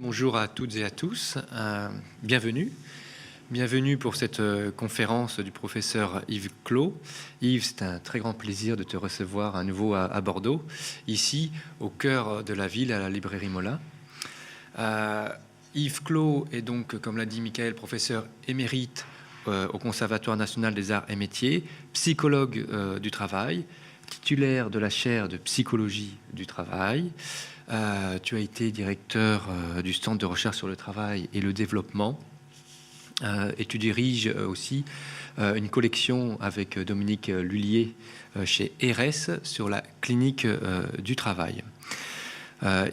bonjour à toutes et à tous. Bienvenue. Bienvenue pour cette conférence du professeur Yves Clos. Yves, c'est un très grand plaisir de te recevoir à nouveau à Bordeaux, ici au cœur de la ville, à la librairie Mola. Yves Clos est donc, comme l'a dit Michael, professeur émérite au Conservatoire national des arts et métiers, psychologue du travail, titulaire de la chaire de psychologie du travail. Tu as été directeur du Centre de recherche sur le travail et le développement. Et tu diriges aussi une collection avec Dominique Lullier chez ERES sur la clinique du travail.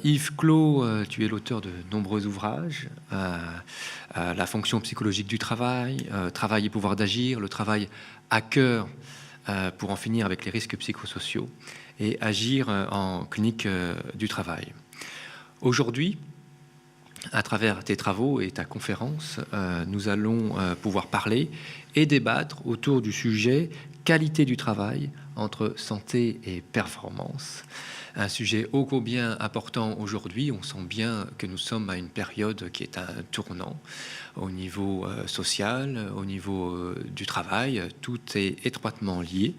Yves Clos, tu es l'auteur de nombreux ouvrages, la fonction psychologique du travail, travail et pouvoir d'agir, le travail à cœur pour en finir avec les risques psychosociaux et agir en clinique du travail. Aujourd'hui, à travers tes travaux et ta conférence, nous allons pouvoir parler et débattre autour du sujet qualité du travail entre santé et performance. Un sujet ô combien important aujourd'hui. On sent bien que nous sommes à une période qui est un tournant au niveau social, au niveau du travail. Tout est étroitement lié.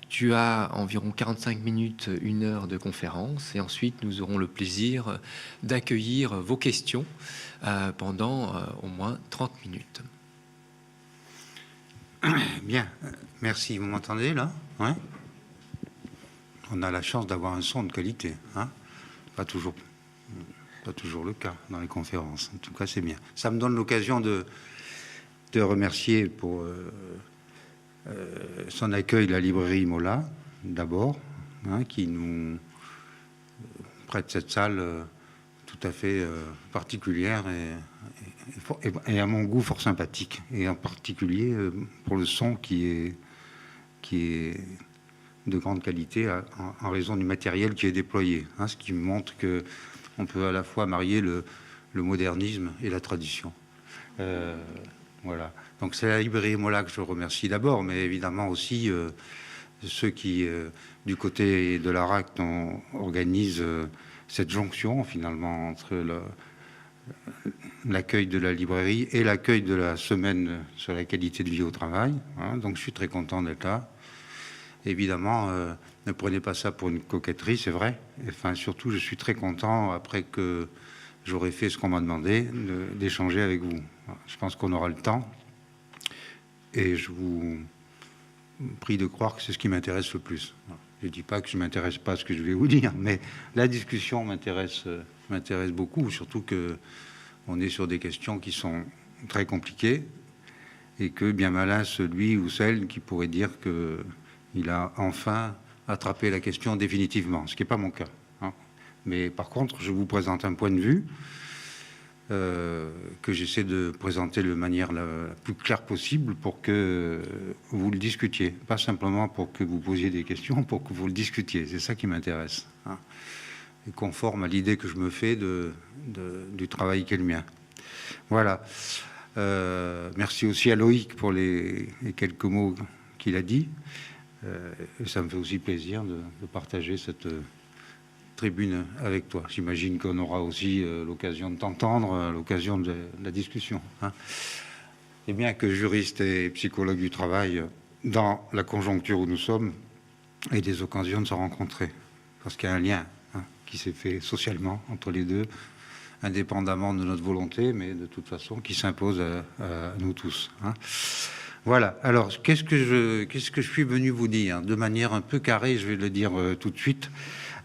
Tu as environ 45 minutes, 1 heure de conférence, et ensuite nous aurons le plaisir d'accueillir vos questions pendant au moins 30 minutes. Bien, merci. Vous m'entendez là? Ouais. On a la chance d'avoir un son de qualité, hein? Pas toujours le cas dans les conférences. En tout cas, c'est bien. Ça me donne l'occasion de remercier pour son accueil, la librairie Mola, d'abord, hein, qui nous prête cette salle tout à fait particulière et à mon goût fort sympathique, et en particulier pour le son qui est de grande qualité en raison du matériel qui est déployé, hein, ce qui montre qu'on peut à la fois marier le modernisme et la tradition. Voilà. Donc c'est la librairie Mola que je remercie d'abord, mais évidemment aussi ceux qui, du côté de l'ARAC, organisent cette jonction finalement entre l'accueil de la librairie et l'accueil de la semaine sur la qualité de vie au travail, hein. Donc je suis très content d'être là. Évidemment, ne prenez pas ça pour une coquetterie, c'est vrai. Enfin, surtout, je suis très content, après que j'aurai fait ce qu'on m'a demandé, d'échanger avec vous. Je pense qu'on aura le temps. Et je vous prie de croire que c'est ce qui m'intéresse le plus. Je ne dis pas que je ne m'intéresse pas à ce que je vais vous dire, mais la discussion m'intéresse beaucoup, surtout qu'on est sur des questions qui sont très compliquées et que bien malin celui ou celle qui pourrait dire qu'il a enfin attrapé la question définitivement, ce qui n'est pas mon cas, hein. Mais par contre, je vous présente un point de vue que j'essaie de présenter de manière la plus claire possible pour que vous le discutiez, pas simplement pour que vous posiez des questions, pour que vous le discutiez. C'est ça qui m'intéresse, hein, et conforme à l'idée que je me fais du travail qu'est le mien. Voilà. Merci aussi à Loïc pour les quelques mots qu'il a dit. Et ça me fait aussi plaisir de partager cette tribune avec toi. J'imagine qu'on aura aussi l'occasion de t'entendre, à l'occasion de la discussion, hein. Et bien que juriste et psychologue du travail, dans la conjoncture où nous sommes, et des occasions de se rencontrer, parce qu'il y a un lien, hein, qui s'est fait socialement entre les deux, indépendamment de notre volonté, mais de toute façon qui s'impose à nous tous, hein. Voilà. Alors, qu'est-ce que je suis venu vous dire de manière un peu carrée, je vais le dire tout de suite.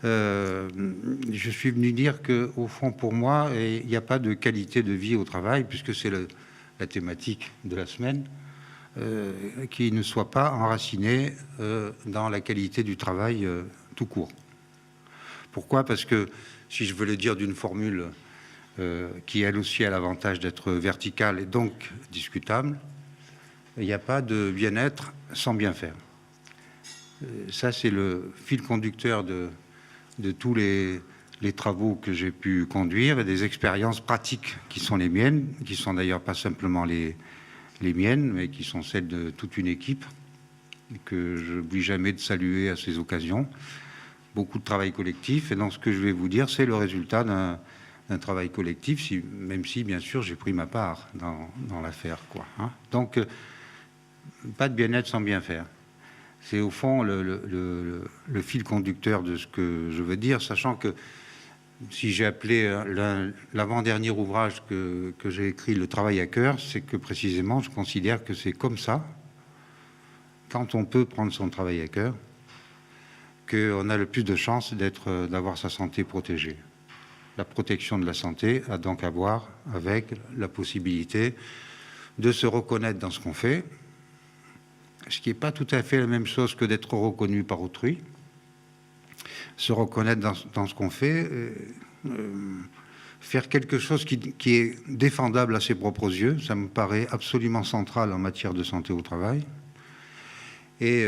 Je suis venu dire que, au fond, pour moi, il n'y a pas de qualité de vie au travail, puisque c'est la thématique de la semaine, qui ne soit pas enracinée dans la qualité du travail tout court. Pourquoi? Parce que, si je veux le dire d'une formule qui, elle aussi, a l'avantage d'être verticale et donc discutable, il n'y a pas de bien-être sans bien faire. Ça, c'est le fil conducteur de tous les travaux que j'ai pu conduire et des expériences pratiques qui sont les miennes, qui sont d'ailleurs pas simplement les miennes, mais qui sont celles de toute une équipe, que je n'oublie jamais de saluer à ces occasions. Beaucoup de travail collectif, et donc ce que je vais vous dire, c'est le résultat d'un d'un travail collectif, même si, bien sûr, j'ai pris ma part dans l'affaire, quoi, hein. Donc, pas de bien-être sans bien faire. C'est au fond le fil conducteur de ce que je veux dire, sachant que si j'ai appelé l'avant-dernier ouvrage que j'ai écrit « Le travail à cœur », c'est que précisément, je considère que c'est comme ça, quand on peut prendre son travail à cœur, qu'on a le plus de chances d'avoir sa santé protégée. La protection de la santé a donc à voir avec la possibilité de se reconnaître dans ce qu'on fait, ce qui n'est pas tout à fait la même chose que d'être reconnu par autrui. Se reconnaître dans ce qu'on fait, faire quelque chose qui est défendable à ses propres yeux, ça me paraît absolument central en matière de santé au travail. Et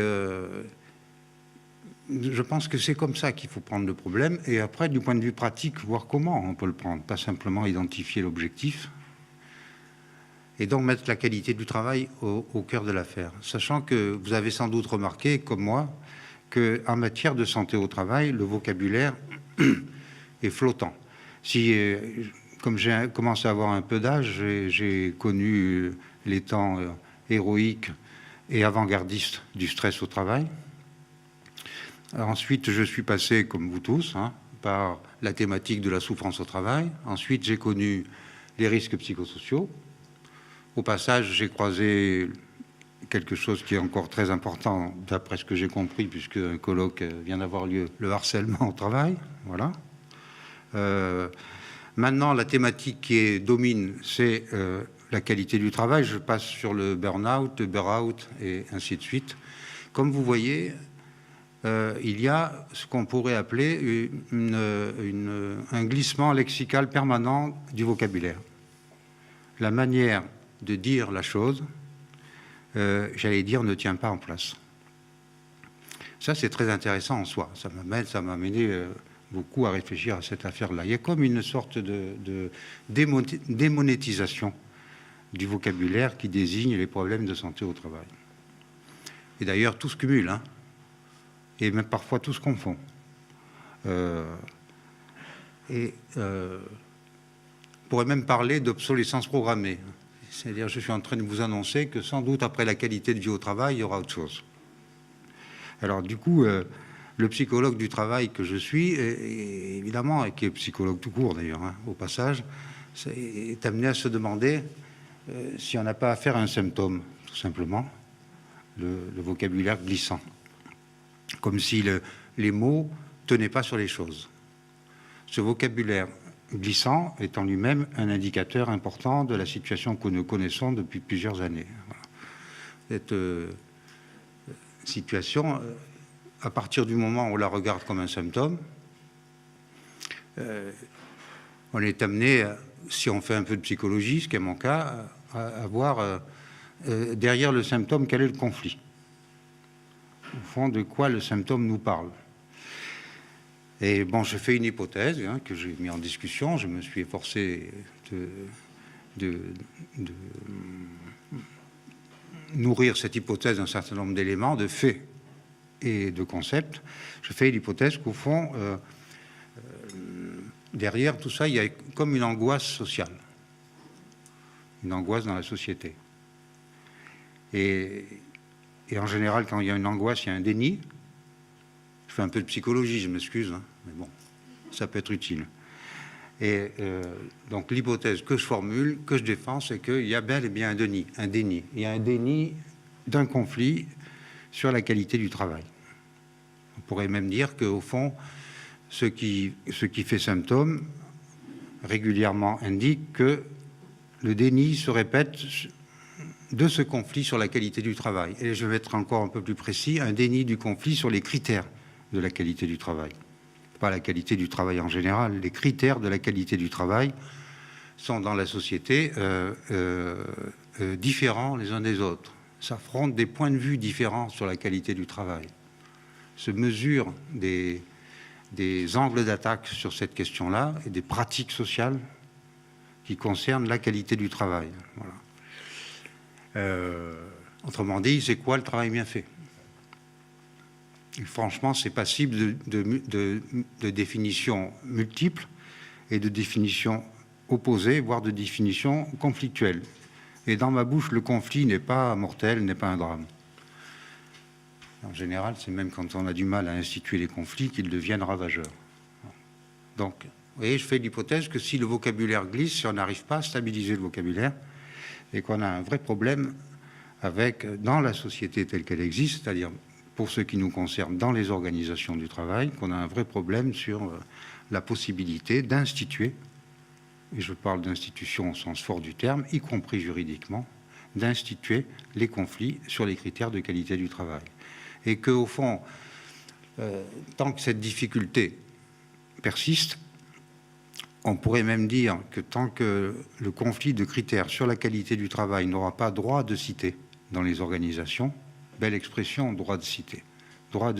je pense que c'est comme ça qu'il faut prendre le problème. Et après, du point de vue pratique, voir comment on peut le prendre, pas simplement identifier l'objectif. Et donc mettre la qualité du travail au cœur de l'affaire. Sachant que vous avez sans doute remarqué, comme moi, qu'en matière de santé au travail, le vocabulaire est flottant. Comme j'ai commencé à avoir un peu d'âge, j'ai connu les temps héroïques et avant-gardistes du stress au travail. Ensuite, je suis passé, comme vous tous, hein, par la thématique de la souffrance au travail. Ensuite, j'ai connu les risques psychosociaux. Au passage, j'ai croisé quelque chose qui est encore très important, d'après ce que j'ai compris, puisque un colloque vient d'avoir lieu, le harcèlement au travail. Voilà. Maintenant, la thématique qui domine, c'est la qualité du travail. Je passe sur le burn-out, le burn-out, et ainsi de suite. Comme vous voyez, il y a ce qu'on pourrait appeler un glissement lexical permanent du vocabulaire. La manière de dire la chose, j'allais dire, ne tient pas en place. Ça, c'est très intéressant en soi. Ça m'a amené beaucoup à réfléchir à cette affaire-là. Il y a comme une sorte de démonétisation du vocabulaire qui désigne les problèmes de santé au travail. Et d'ailleurs, tout se cumule, hein, et même parfois tout se confond. On pourrait même parler d'obsolescence programmée. C'est-à-dire, je suis en train de vous annoncer que sans doute, après la qualité de vie au travail, il y aura autre chose. Alors, du coup, le psychologue du travail que je suis, évidemment, et qui est psychologue tout court d'ailleurs, hein, au passage, est amené à se demander si on n'a pas affaire à un symptôme, tout simplement, le vocabulaire glissant. Comme si les mots ne tenaient pas sur les choses. Ce vocabulaire glissant est en lui-même un indicateur important de la situation que nous connaissons depuis plusieurs années. Voilà. Cette situation, à partir du moment où on la regarde comme un symptôme, on est amené, si on fait un peu de psychologie, ce qui est mon cas, à voir derrière le symptôme quel est le conflit. Au fond, de quoi le symptôme nous parle. Et bon, je fais une hypothèse hein, que j'ai mis en discussion. Je me suis efforcé de nourrir cette hypothèse d'un certain nombre d'éléments, de faits et de concepts. Je fais l'hypothèse qu'au fond, derrière tout ça, il y a comme une angoisse sociale, une angoisse dans la société. Et en général, quand il y a une angoisse, il y a un déni. Je fais un peu de psychologie, je m'excuse, hein, mais bon, ça peut être utile. Et donc l'hypothèse que je formule, que je défends, c'est qu'il y a bel et bien un déni. Il y a un déni d'un conflit sur la qualité du travail. On pourrait même dire qu'au fond, ce qui fait symptôme régulièrement indique que le déni se répète de ce conflit sur la qualité du travail. Et je vais être encore un peu plus précis, un déni du conflit sur les critères de la qualité du travail. Pas la qualité du travail en général, les critères de la qualité du travail sont dans la société différents les uns des autres. S'affrontent des points de vue différents sur la qualité du travail. Se mesurent des angles d'attaque sur cette question-là et des pratiques sociales qui concernent la qualité du travail. Voilà. Autrement dit, c'est quoi le travail bien fait? Et franchement, c'est passible de définitions multiples et de définitions opposées, voire de définitions conflictuelles. Et dans ma bouche, le conflit n'est pas mortel, n'est pas un drame. En général, c'est même quand on a du mal à instituer les conflits qu'ils deviennent ravageurs. Donc, vous voyez, je fais l'hypothèse que si le vocabulaire glisse, si on n'arrive pas à stabiliser le vocabulaire, et qu'on a un vrai problème dans la société telle qu'elle existe, c'est-à-dire pour ce qui nous concerne dans les organisations du travail, qu'on a un vrai problème sur la possibilité d'instituer, et je parle d'institution au sens fort du terme, y compris juridiquement, d'instituer les conflits sur les critères de qualité du travail. Et qu'au fond, tant que cette difficulté persiste, on pourrait même dire que tant que le conflit de critères sur la qualité du travail n'aura pas droit de cité dans les organisations, belle expression, droit de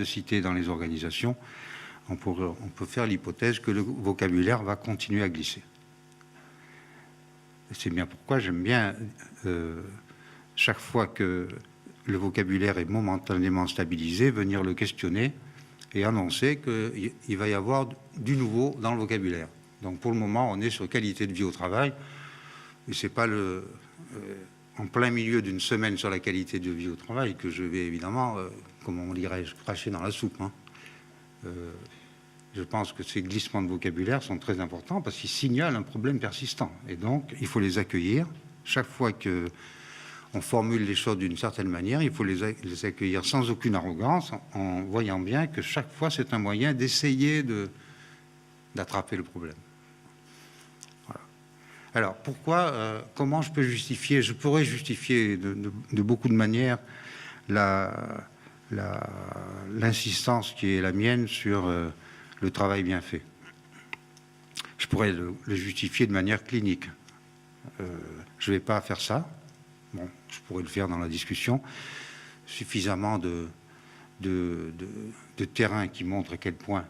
cité dans les organisations, on peut faire l'hypothèse que le vocabulaire va continuer à glisser. C'est bien pourquoi j'aime bien, chaque fois que le vocabulaire est momentanément stabilisé, venir le questionner et annoncer qu'il va y avoir du nouveau dans le vocabulaire. Donc pour le moment, on est sur qualité de vie au travail, et c'est pas en plein milieu d'une semaine sur la qualité de vie au travail que je vais évidemment, comment on dirait, cracher dans la soupe. Hein. Je pense que ces glissements de vocabulaire sont très importants parce qu'ils signalent un problème persistant. Et donc, il faut les accueillir. Chaque fois qu'on formule les choses d'une certaine manière, il faut les accueillir sans aucune arrogance, en voyant bien que chaque fois, c'est un moyen d'essayer d'attraper le problème. Voilà. Alors, pourquoi, comment je peux justifier? Je pourrais justifier de beaucoup de manières l'insistance qui est la mienne sur le travail bien fait. Je pourrais le justifier de manière clinique. Je ne vais pas faire ça. Bon, je pourrais le faire dans la discussion. Suffisamment de terrain qui montre à quel point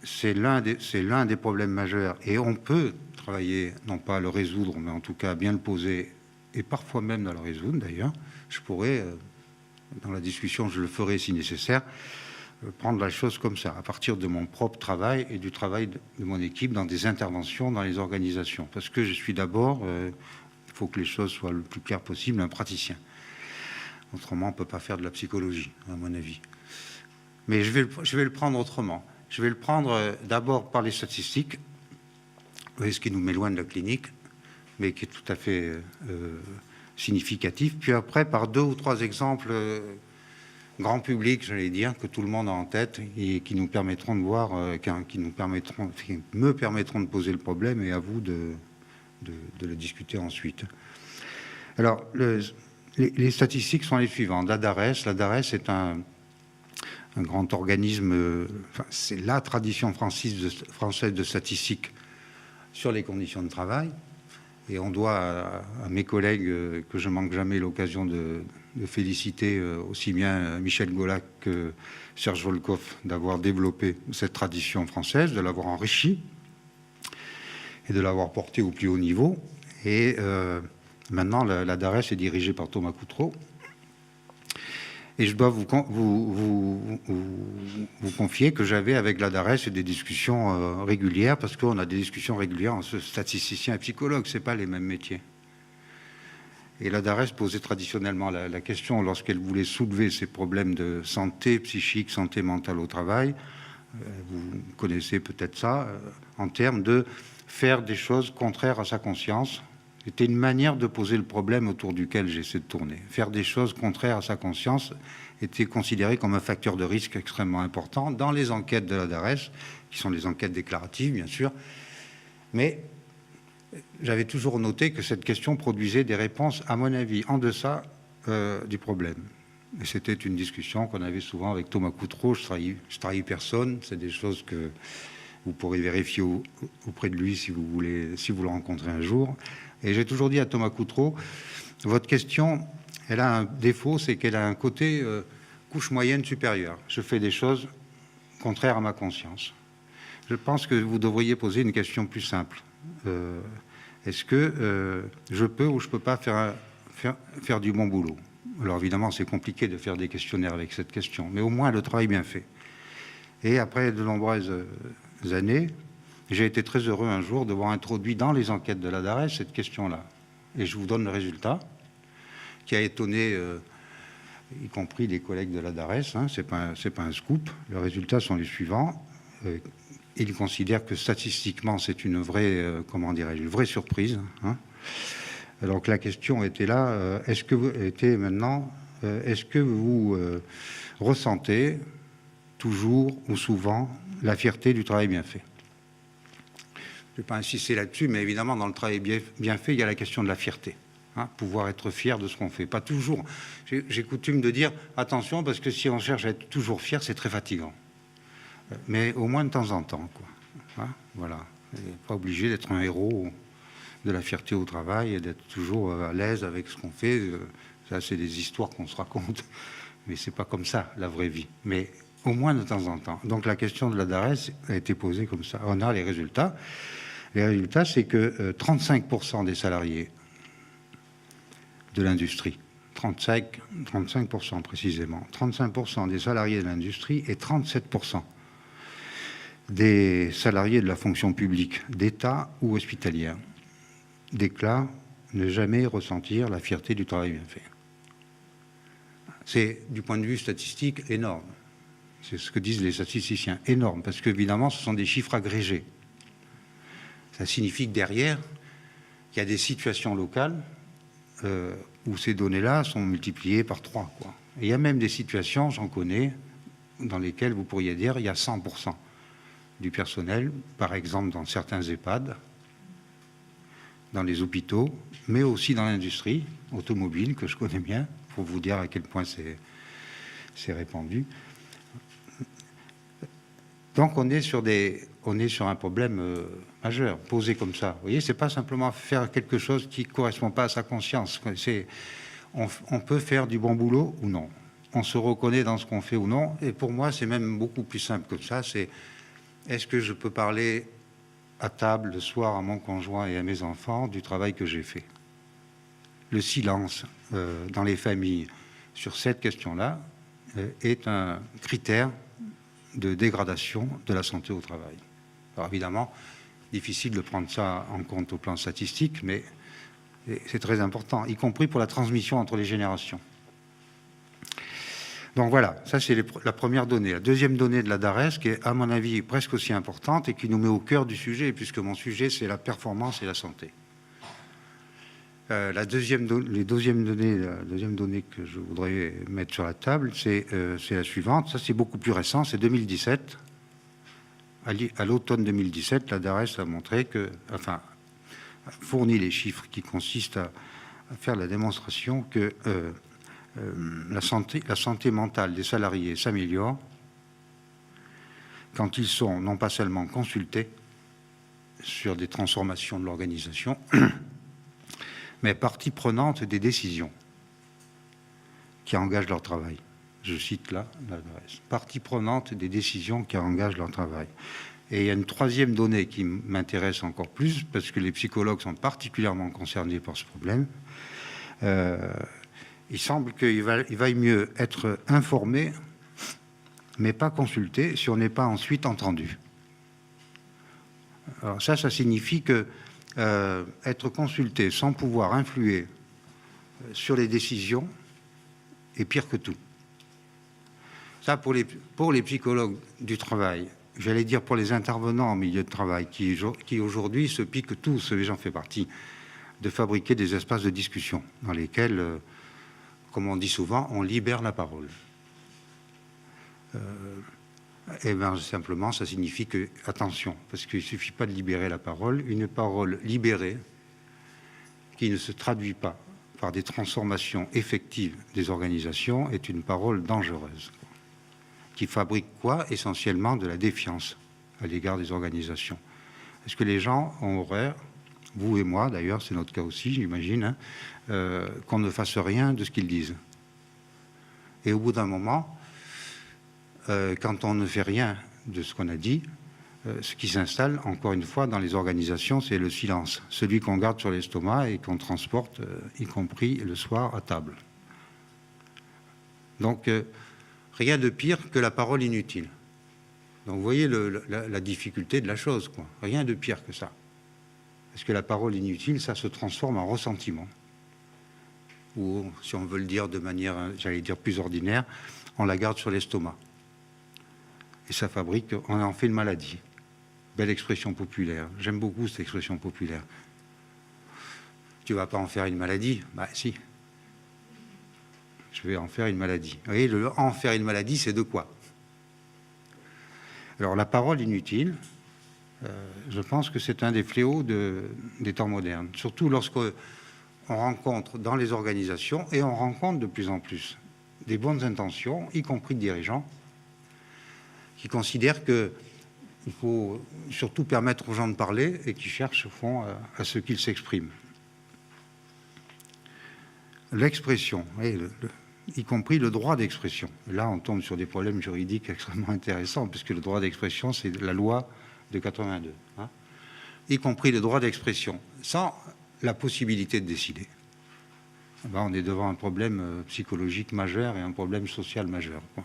c'est l'un des problèmes majeurs. Et on peut travailler, non pas à le résoudre, mais en tout cas à bien le poser, et parfois même à le résoudre d'ailleurs. Je pourrais, dans la discussion, je le ferai si nécessaire, prendre la chose comme ça, à partir de mon propre travail et du travail de mon équipe dans des interventions dans les organisations. Parce que je suis d'abord, il faut que les choses soient le plus claires possible, un praticien. Autrement, on ne peut pas faire de la psychologie, à mon avis. Mais je vais le prendre autrement. Je vais le prendre d'abord par les statistiques, ce qui nous met loin de la clinique, mais qui est tout à fait significatif. Puis après, par 2 ou 3 exemples grand public, j'allais dire, que tout le monde a en tête et qui nous permettront de voir, me permettront de poser le problème et à vous de le discuter ensuite. Alors, les statistiques sont les suivantes. L'ADARES est un grand organisme, c'est la tradition française de statistique sur les conditions de travail. Et on doit à mes collègues, que je manque jamais l'occasion de féliciter, aussi bien Michel Golac que Serge Volkov, d'avoir développé cette tradition française, de l'avoir enrichie et de l'avoir portée au plus haut niveau. Et maintenant, la DARES est dirigée par Thomas Coutreau. Et je dois vous confier que j'avais avec la DARES des discussions régulières, parce qu'on a des discussions régulières entre statisticiens et psychologues, ce n'est pas les mêmes métiers. Et la DARES posait traditionnellement la question, lorsqu'elle voulait soulever ces problèmes de santé psychique, santé mentale au travail, vous connaissez peut-être ça, en termes de faire des choses contraires à sa conscience. C'était une manière de poser le problème autour duquel j'essaie de tourner. Faire des choses contraires à sa conscience était considéré comme un facteur de risque extrêmement important dans les enquêtes de la DARES, qui sont les enquêtes déclaratives, bien sûr. Mais j'avais toujours noté que cette question produisait des réponses, à mon avis, en deçà du problème. Et c'était une discussion qu'on avait souvent avec Thomas Coutreau. Je trahis personne. C'est des choses que vous pourrez vérifier auprès de lui si vous le rencontrez un jour. Et j'ai toujours dit à Thomas Coutreau, votre question, elle a un défaut, c'est qu'elle a un côté couche moyenne supérieure. Je fais des choses contraires à ma conscience. Je pense que vous devriez poser une question plus simple. Est-ce que je peux ou je ne peux pas faire du bon boulot? Alors évidemment, c'est compliqué de faire des questionnaires avec cette question, mais au moins le travail bien fait. Et après de nombreuses années, J'ai été très heureux un jour de voir introduit dans les enquêtes de la DARES cette question-là. Et je vous donne le résultat, qui a étonné, y compris les collègues de la DARES, hein, c'est pas un scoop. Les résultats sont les suivants. Ils considèrent que statistiquement, c'est une vraie, une vraie surprise. Hein. Donc la question était là, est-ce que vous ressentez toujours ou souvent la fierté du travail bien fait? Je ne vais pas insister là-dessus, mais évidemment, dans le travail bien fait, il y a la question de la fierté. Hein, pouvoir être fier de ce qu'on fait. Pas toujours. J'ai coutume de dire, attention, parce que si on cherche à être toujours fier, c'est très fatigant. Mais au moins de temps en temps, quoi. Hein, voilà. Pas obligé d'être un héros de la fierté au travail et d'être toujours à l'aise avec ce qu'on fait. Ça, c'est des histoires qu'on se raconte. Mais c'est pas comme ça, la vraie vie. Mais au moins de temps en temps. Donc la question de la DARES a été posée comme ça. On a les résultats. Les résultats, c'est que 35% des salariés de l'industrie, 35% précisément, 35% des salariés de l'industrie et 37% des salariés de la fonction publique, d'État ou hospitalière, déclarent ne jamais ressentir la fierté du travail bien fait. C'est, du point de vue statistique, énorme. C'est ce que disent les statisticiens, énorme, parce qu'évidemment, ce sont des chiffres agrégés. Ça signifie que derrière, il y a des situations locales où ces données-là sont multipliées par 3. Quoi. Et il y a même des situations, j'en connais, dans lesquelles vous pourriez dire il y a 100% du personnel, par exemple dans certains EHPAD, dans les hôpitaux, mais aussi dans l'industrie automobile, que je connais bien, pour vous dire à quel point c'est répandu. Donc on est sur un problème majeur, posé comme ça. Vous voyez, c'est pas simplement faire quelque chose qui ne correspond pas à sa conscience. On peut faire du bon boulot ou non. On se reconnaît dans ce qu'on fait ou non. Et pour moi, c'est même beaucoup plus simple que ça. C'est est-ce que je peux parler à table le soir à mon conjoint et à mes enfants du travail que j'ai fait? Le silence dans les familles sur cette question-là est un critère de dégradation de la santé au travail. Alors évidemment, difficile de prendre ça en compte au plan statistique, mais c'est très important, y compris pour la transmission entre les générations. Donc voilà, ça c'est la première donnée. La deuxième donnée de la DARES, qui est à mon avis presque aussi importante et qui nous met au cœur du sujet, puisque mon sujet c'est la performance et la santé. La deuxième donnée que je voudrais mettre sur la table, c'est la suivante. Ça, c'est beaucoup plus récent, c'est 2017. À l'automne 2017, la DARES a montré a fourni les chiffres qui consistent à faire la démonstration que la santé mentale des salariés s'améliore quand ils sont non pas seulement consultés sur des transformations de l'organisation, mais partie prenante des décisions qui engagent leur travail. Je cite là l'adresse. Partie prenante des décisions qui engagent leur travail. Et il y a une troisième donnée qui m'intéresse encore plus, parce que les psychologues sont particulièrement concernés par ce problème. Il semble qu'il vaille mieux être informé, mais pas consulté, si on n'est pas ensuite entendu. Alors ça signifie que être consulté sans pouvoir influer sur les décisions est pire que tout. Ça, pour les psychologues du travail, j'allais dire pour les intervenants en milieu de travail, qui aujourd'hui se piquent tous, et j'en fais partie, de fabriquer des espaces de discussion dans lesquels, comme on dit souvent, on libère la parole. Et bien simplement, ça signifie que, attention, parce qu'il ne suffit pas de libérer la parole, une parole libérée qui ne se traduit pas par des transformations effectives des organisations est une parole dangereuse, qui fabrique quoi? Essentiellement de la défiance à l'égard des organisations. Est-ce que les gens ont horreur, vous et moi d'ailleurs, c'est notre cas aussi, j'imagine, hein, qu'on ne fasse rien de ce qu'ils disent? Et au bout d'un moment, quand on ne fait rien de ce qu'on a dit, ce qui s'installe, encore une fois, dans les organisations, c'est le silence. Celui qu'on garde sur l'estomac et qu'on transporte, y compris le soir, à table. Donc, rien de pire que la parole inutile. Donc vous voyez la difficulté de la chose, quoi. Rien de pire que ça. Parce que la parole inutile, ça se transforme en ressentiment. Ou, si on veut le dire de manière, j'allais dire plus ordinaire, on la garde sur l'estomac. Et ça fabrique, on en fait une maladie. Belle expression populaire. J'aime beaucoup cette expression populaire. Tu vas pas en faire une maladie? Bah si. Je vais en faire une maladie. Vous voyez, en faire une maladie, c'est de quoi? Alors la parole inutile, je pense que c'est un des fléaux des temps modernes. Surtout lorsqu'on rencontre dans les organisations, et on rencontre de plus en plus des bonnes intentions, y compris de dirigeants, qui considèrent qu'il faut surtout permettre aux gens de parler et qui cherchent au fond à ce qu'ils s'expriment. L'expression, y compris le droit d'expression. Là, on tombe sur des problèmes juridiques extrêmement intéressants, puisque le droit d'expression, c'est la loi de 82. Hein, y compris le droit d'expression, sans la possibilité de décider. Ben, on est devant un problème psychologique majeur et un problème social majeur, quoi.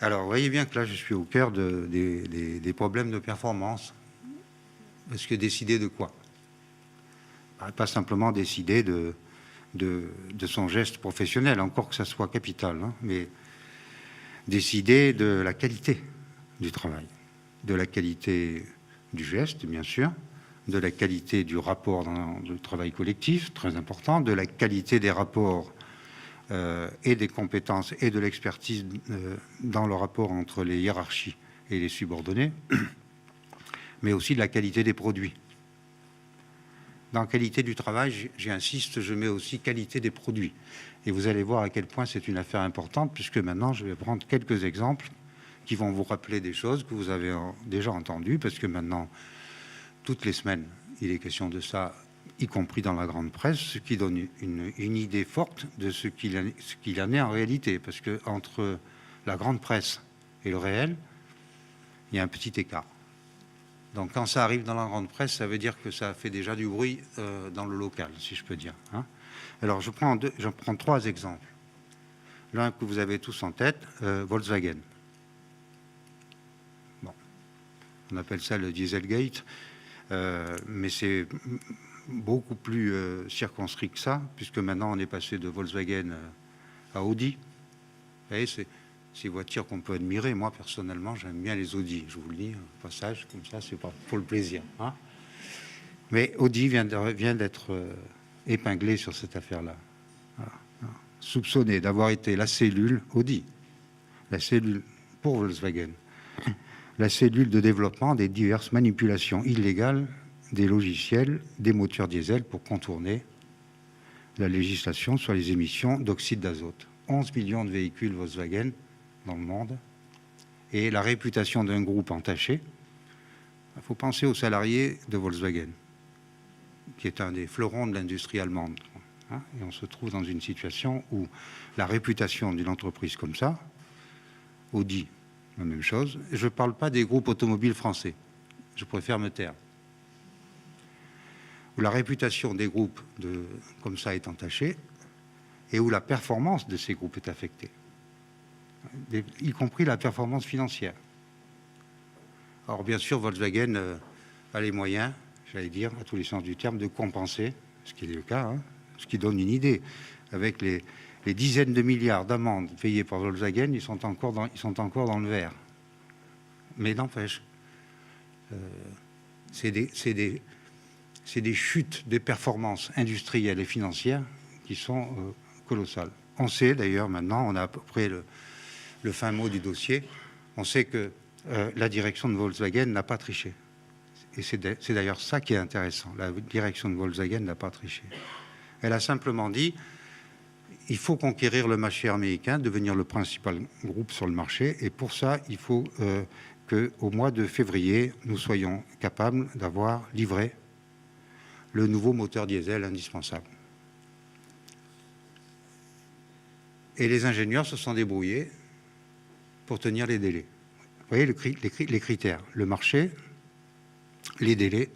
Alors, vous voyez bien que là, je suis au cœur des problèmes de performance. Parce que décider de quoi? Pas simplement décider de son geste professionnel, encore que ça soit capital, hein, mais décider de la qualité du travail, de la qualité du geste, bien sûr, de la qualité du rapport dans le travail collectif, très important, de la qualité des rapports et des compétences et de l'expertise dans le rapport entre les hiérarchies et les subordonnés, mais aussi de la qualité des produits. Dans qualité du travail, j'insiste, je mets aussi qualité des produits. Et vous allez voir à quel point c'est une affaire importante, puisque maintenant, je vais prendre quelques exemples qui vont vous rappeler des choses que vous avez déjà entendues, parce que maintenant, toutes les semaines, il est question de ça, y compris dans la grande presse, ce qui donne une idée forte de ce qu'il en est en réalité. Parce que entre la grande presse et le réel, il y a un petit écart. Donc quand ça arrive dans la grande presse, ça veut dire que ça fait déjà du bruit dans le local, si je peux dire. Hein. Alors je prends 3 exemples. L'un que vous avez tous en tête, Volkswagen. Bon, on appelle ça le Dieselgate, mais c'est beaucoup plus circonscrit que ça, puisque maintenant on est passé de Volkswagen à Audi. Vous voyez, c'est ces voitures qu'on peut admirer. Moi, personnellement, j'aime bien les Audi. Je vous le dis, au passage, comme ça, c'est pas pour le plaisir. Hein. Mais Audi vient d'être épinglé sur cette affaire-là. Voilà. Soupçonné d'avoir été la cellule Audi, la cellule pour Volkswagen, la cellule de développement des diverses manipulations illégales des logiciels des moteurs diesel pour contourner la législation sur les émissions d'oxyde d'azote. 11 millions de véhicules Volkswagen dans le monde, et la réputation d'un groupe entaché. Il faut penser aux salariés de Volkswagen, qui est un des fleurons de l'industrie allemande. Hein, et on se trouve dans une situation où la réputation d'une entreprise comme ça, Audi, la même chose. Je ne parle pas des groupes automobiles français, je préfère me taire. Où la réputation des groupes comme ça est entachée, et où la performance de ces groupes est affectée, y compris la performance financière. Alors bien sûr, Volkswagen a les moyens, j'allais dire, à tous les sens du terme, de compenser, ce qui est le cas, hein, ce qui donne une idée. Avec les dizaines de milliards d'amendes payées par Volkswagen, ils sont encore dans le vert. Mais n'empêche, c'est des chutes des performances industrielles et financières qui sont colossales. On sait d'ailleurs maintenant, on a à peu près le fin mot du dossier, on sait que la direction de Volkswagen n'a pas triché. Et c'est d'ailleurs ça qui est intéressant. La direction de Volkswagen n'a pas triché. Elle a simplement dit, il faut conquérir le marché américain, devenir le principal groupe sur le marché, et pour ça, il faut qu'au mois de février, nous soyons capables d'avoir livré le nouveau moteur diesel indispensable. Et les ingénieurs se sont débrouillés pour tenir les délais. Vous voyez les critères, le marché, les délais,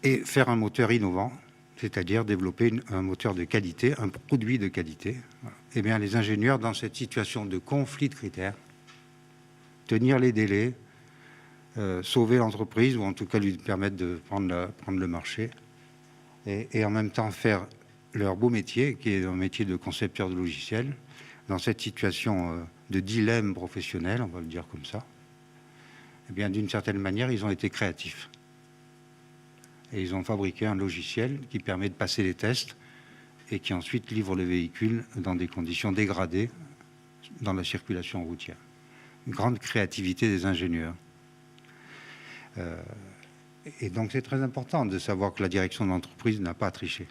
et faire un moteur innovant c'est-à-dire développer un moteur de qualité, un produit de qualité. Voilà. Eh bien, les ingénieurs, dans cette situation de conflit de critères, tenir les délais, sauver l'entreprise, ou en tout cas lui permettre de prendre le marché, et en même temps faire leur beau métier, qui est un métier de concepteur de logiciels, dans cette situation de dilemme professionnel, on va le dire comme ça, eh bien, d'une certaine manière, ils ont été créatifs. Et ils ont fabriqué un logiciel qui permet de passer les tests et qui ensuite livre le véhicule dans des conditions dégradées dans la circulation routière. Une grande créativité des ingénieurs. Et donc c'est très important de savoir que la direction de l'entreprise n'a pas triché.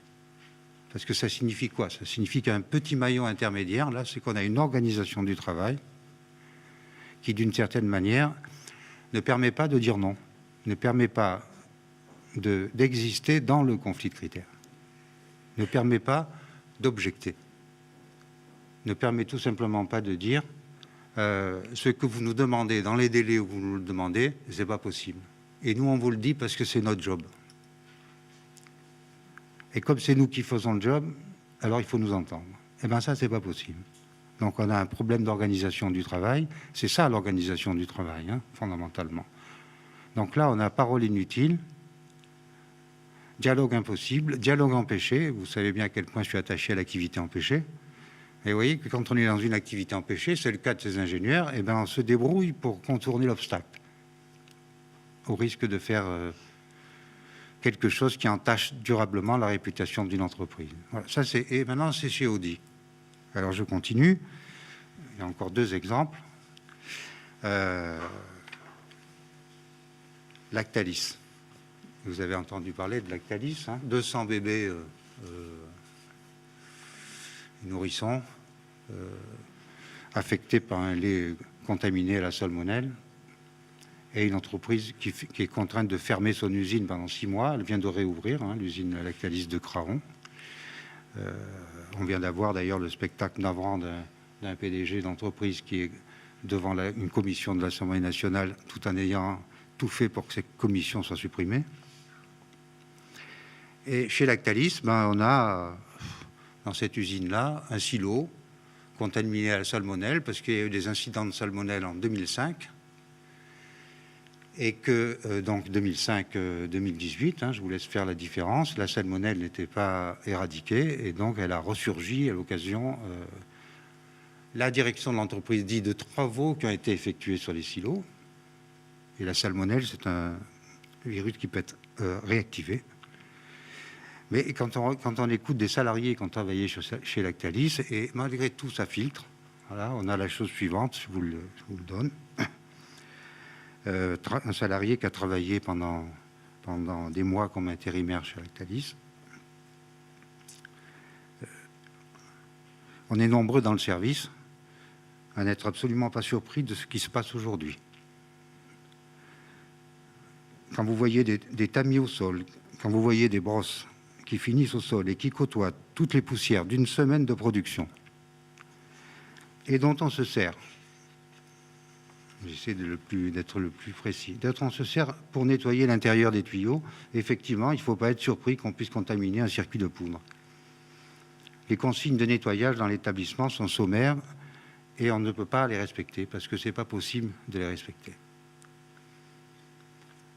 Parce que ça signifie quoi? Ça signifie qu'un petit maillon intermédiaire, là, c'est qu'on a une organisation du travail qui, d'une certaine manière, ne permet pas de dire non, ne permet pas d'exister dans le conflit de critères, ne permet pas d'objecter, ne permet tout simplement pas de dire ce que vous nous demandez dans les délais où vous nous le demandez, c'est pas possible. Et nous, on vous le dit parce que c'est notre job. Et comme c'est nous qui faisons le job, alors il faut nous entendre. Eh bien ça, c'est pas possible. Donc on a un problème d'organisation du travail. C'est ça l'organisation du travail, hein, fondamentalement. Donc là, on a parole inutile, dialogue impossible, dialogue empêché. Vous savez bien à quel point je suis attaché à l'activité empêchée. Et vous voyez que quand on est dans une activité empêchée, c'est le cas de ces ingénieurs, eh bien on se débrouille pour contourner l'obstacle, au risque de faire quelque chose qui entache durablement la réputation d'une entreprise. Voilà, ça c'est, et maintenant c'est chez Audi. Alors je continue. Il y a encore deux exemples. Lactalis. Vous avez entendu parler de Lactalis, hein, 200 bébés nourrissons affectés par un lait contaminé à la salmonelle, et une entreprise qui est contrainte de fermer son usine pendant 6 mois. Elle vient de réouvrir, hein, l'usine Lactalis de Craon. On vient d'avoir d'ailleurs le spectacle navrant d'un PDG d'entreprise qui est devant une commission de l'Assemblée nationale, tout en ayant tout fait pour que cette commission soit supprimée. Et chez Lactalis, on a dans cette usine-là un silo contaminé à la salmonelle, parce qu'il y a eu des incidents de salmonelle en 2005, et que donc 2005-2018, hein, je vous laisse faire la différence, la salmonelle n'était pas éradiquée, et donc elle a ressurgi à l'occasion. La direction de l'entreprise dit de travaux qui ont été effectués sur les silos, et la salmonelle, c'est un virus qui peut être réactivé. Mais quand on écoute des salariés qui ont travaillé chez Lactalis, et malgré tout, ça filtre. Voilà, on a la chose suivante, je vous le donne. Un salarié qui a travaillé pendant des mois comme intérimaire chez Lactalis. On est nombreux dans le service à n'être absolument pas surpris de ce qui se passe aujourd'hui. Quand vous voyez des tamis au sol, quand vous voyez des brosses qui finissent au sol et qui côtoient toutes les poussières d'une semaine de production et dont on se sert, j'essaie d'être le plus précis, on se sert pour nettoyer l'intérieur des tuyaux, effectivement, il ne faut pas être surpris qu'on puisse contaminer un circuit de poudre. Les consignes de nettoyage dans l'établissement sont sommaires et on ne peut pas les respecter parce que ce n'est pas possible de les respecter.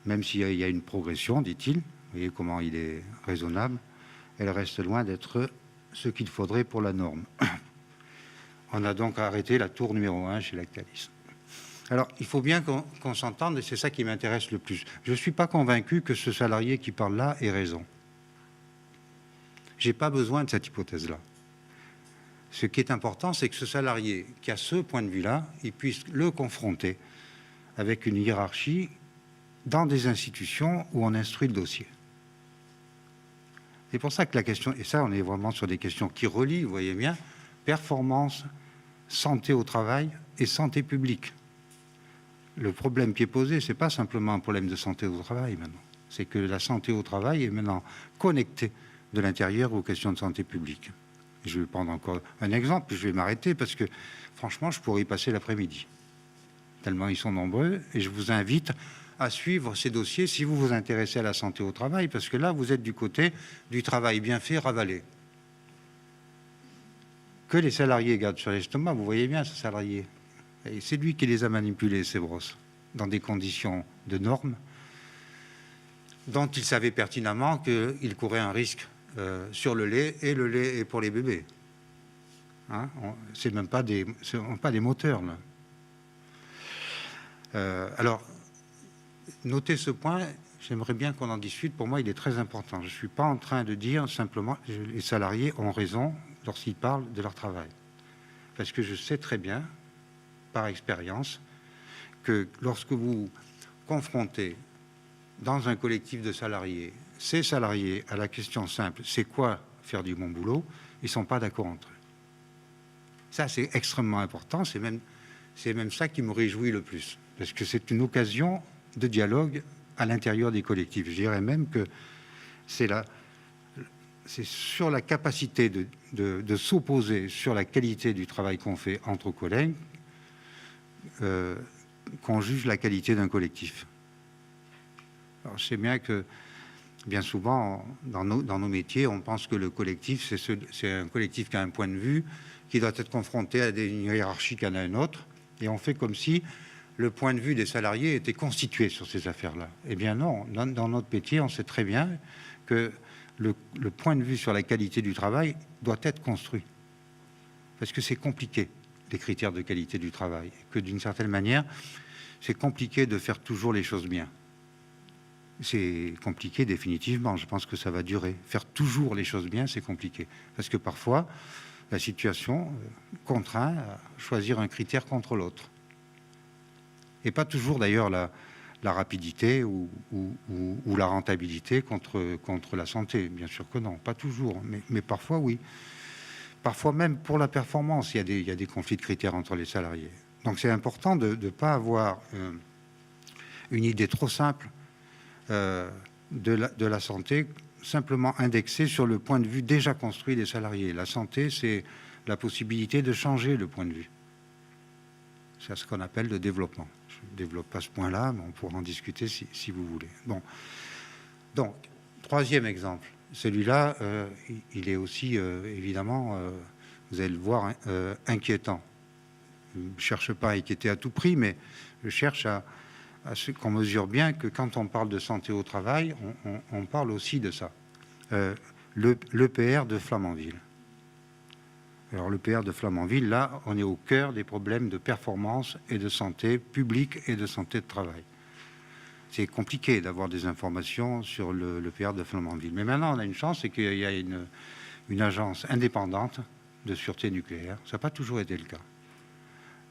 Même s'il y a une progression, dit-il, vous voyez comment il est raisonnable, elle reste loin d'être ce qu'il faudrait pour la norme. On a donc arrêté la tour numéro 1 chez Lactalis. Alors, il faut bien qu'on s'entende, et c'est ça qui m'intéresse le plus. Je ne suis pas convaincu que ce salarié qui parle là ait raison. Je n'ai pas besoin de cette hypothèse-là. Ce qui est important, c'est que ce salarié qui a ce point de vue-là, il puisse le confronter avec une hiérarchie dans des institutions où on instruit le dossier. C'est pour ça que la question, et ça on est vraiment sur des questions qui relient, vous voyez bien, performance, santé au travail et santé publique. Le problème qui est posé, ce n'est pas simplement un problème de santé au travail maintenant, c'est que la santé au travail est maintenant connectée de l'intérieur aux questions de santé publique. Je vais prendre encore un exemple, puis je vais m'arrêter parce que franchement, je pourrais y passer l'après-midi. Tellement ils sont nombreux, et je vous invite à suivre ces dossiers si vous vous intéressez à la santé au travail, parce que là, vous êtes du côté du travail bien fait, ravalé. Que les salariés gardent sur l'estomac, vous voyez bien ce salarié. Et c'est lui qui les a manipulés, ces brosses, dans des conditions de normes dont il savait pertinemment qu'il courait un risque sur le lait, et le lait est pour les bébés. Hein, c'est même pas des moteurs, là. Alors, notez ce point, j'aimerais bien qu'on en discute. Pour moi, il est très important. Je ne suis pas en train de dire simplement que les salariés ont raison lorsqu'ils parlent de leur travail. Parce que je sais très bien, par expérience, que lorsque vous confrontez dans un collectif de salariés, ces salariés à la question simple, c'est quoi faire du bon boulot, ils ne sont pas d'accord entre eux. Ça, c'est extrêmement important, c'est même ça qui me réjouit le plus, parce que c'est une occasion de dialogue à l'intérieur des collectifs. Je dirais même que c'est sur la capacité de s'opposer sur la qualité du travail qu'on fait entre collègues qu'on juge la qualité d'un collectif. Alors, je sais bien que, bien souvent, dans nos métiers, on pense que le collectif, c'est un collectif qui a un point de vue, qui doit être confronté à une hiérarchie qui en a un autre, et on fait comme si le point de vue des salariés était constitué sur ces affaires-là. Eh bien non, dans notre métier, on sait très bien que le point de vue sur la qualité du travail doit être construit. Parce que c'est compliqué, les critères de qualité du travail. Que d'une certaine manière, c'est compliqué de faire toujours les choses bien. C'est compliqué définitivement, je pense que ça va durer. Faire toujours les choses bien, c'est compliqué. Parce que parfois, la situation contraint à choisir un critère contre l'autre. Et pas toujours d'ailleurs la rapidité ou la rentabilité contre la santé. Bien sûr que non, pas toujours, mais parfois oui. Parfois même pour la performance, il y a des conflits de critères entre les salariés. Donc c'est important de ne pas avoir une idée trop simple de la santé, simplement indexée sur le point de vue déjà construit des salariés. La santé, c'est la possibilité de changer le point de vue. C'est ce qu'on appelle le développement. Je ne développe pas ce point-là, mais on pourra en discuter si vous voulez. Bon. Donc, troisième exemple. Celui-là, il est aussi, évidemment, vous allez le voir, inquiétant. Je ne cherche pas à inquiéter à tout prix, mais je cherche à ce qu'on mesure bien que quand on parle de santé au travail, on parle aussi de ça. L'EPR de Flamanville. Alors l'EPR de Flamanville, là, on est au cœur des problèmes de performance et de santé publique et de santé de travail. C'est compliqué d'avoir des informations sur l'EPR de Flamanville. Mais maintenant, on a une chance, c'est qu'il y a une agence indépendante de sûreté nucléaire. Ça n'a pas toujours été le cas.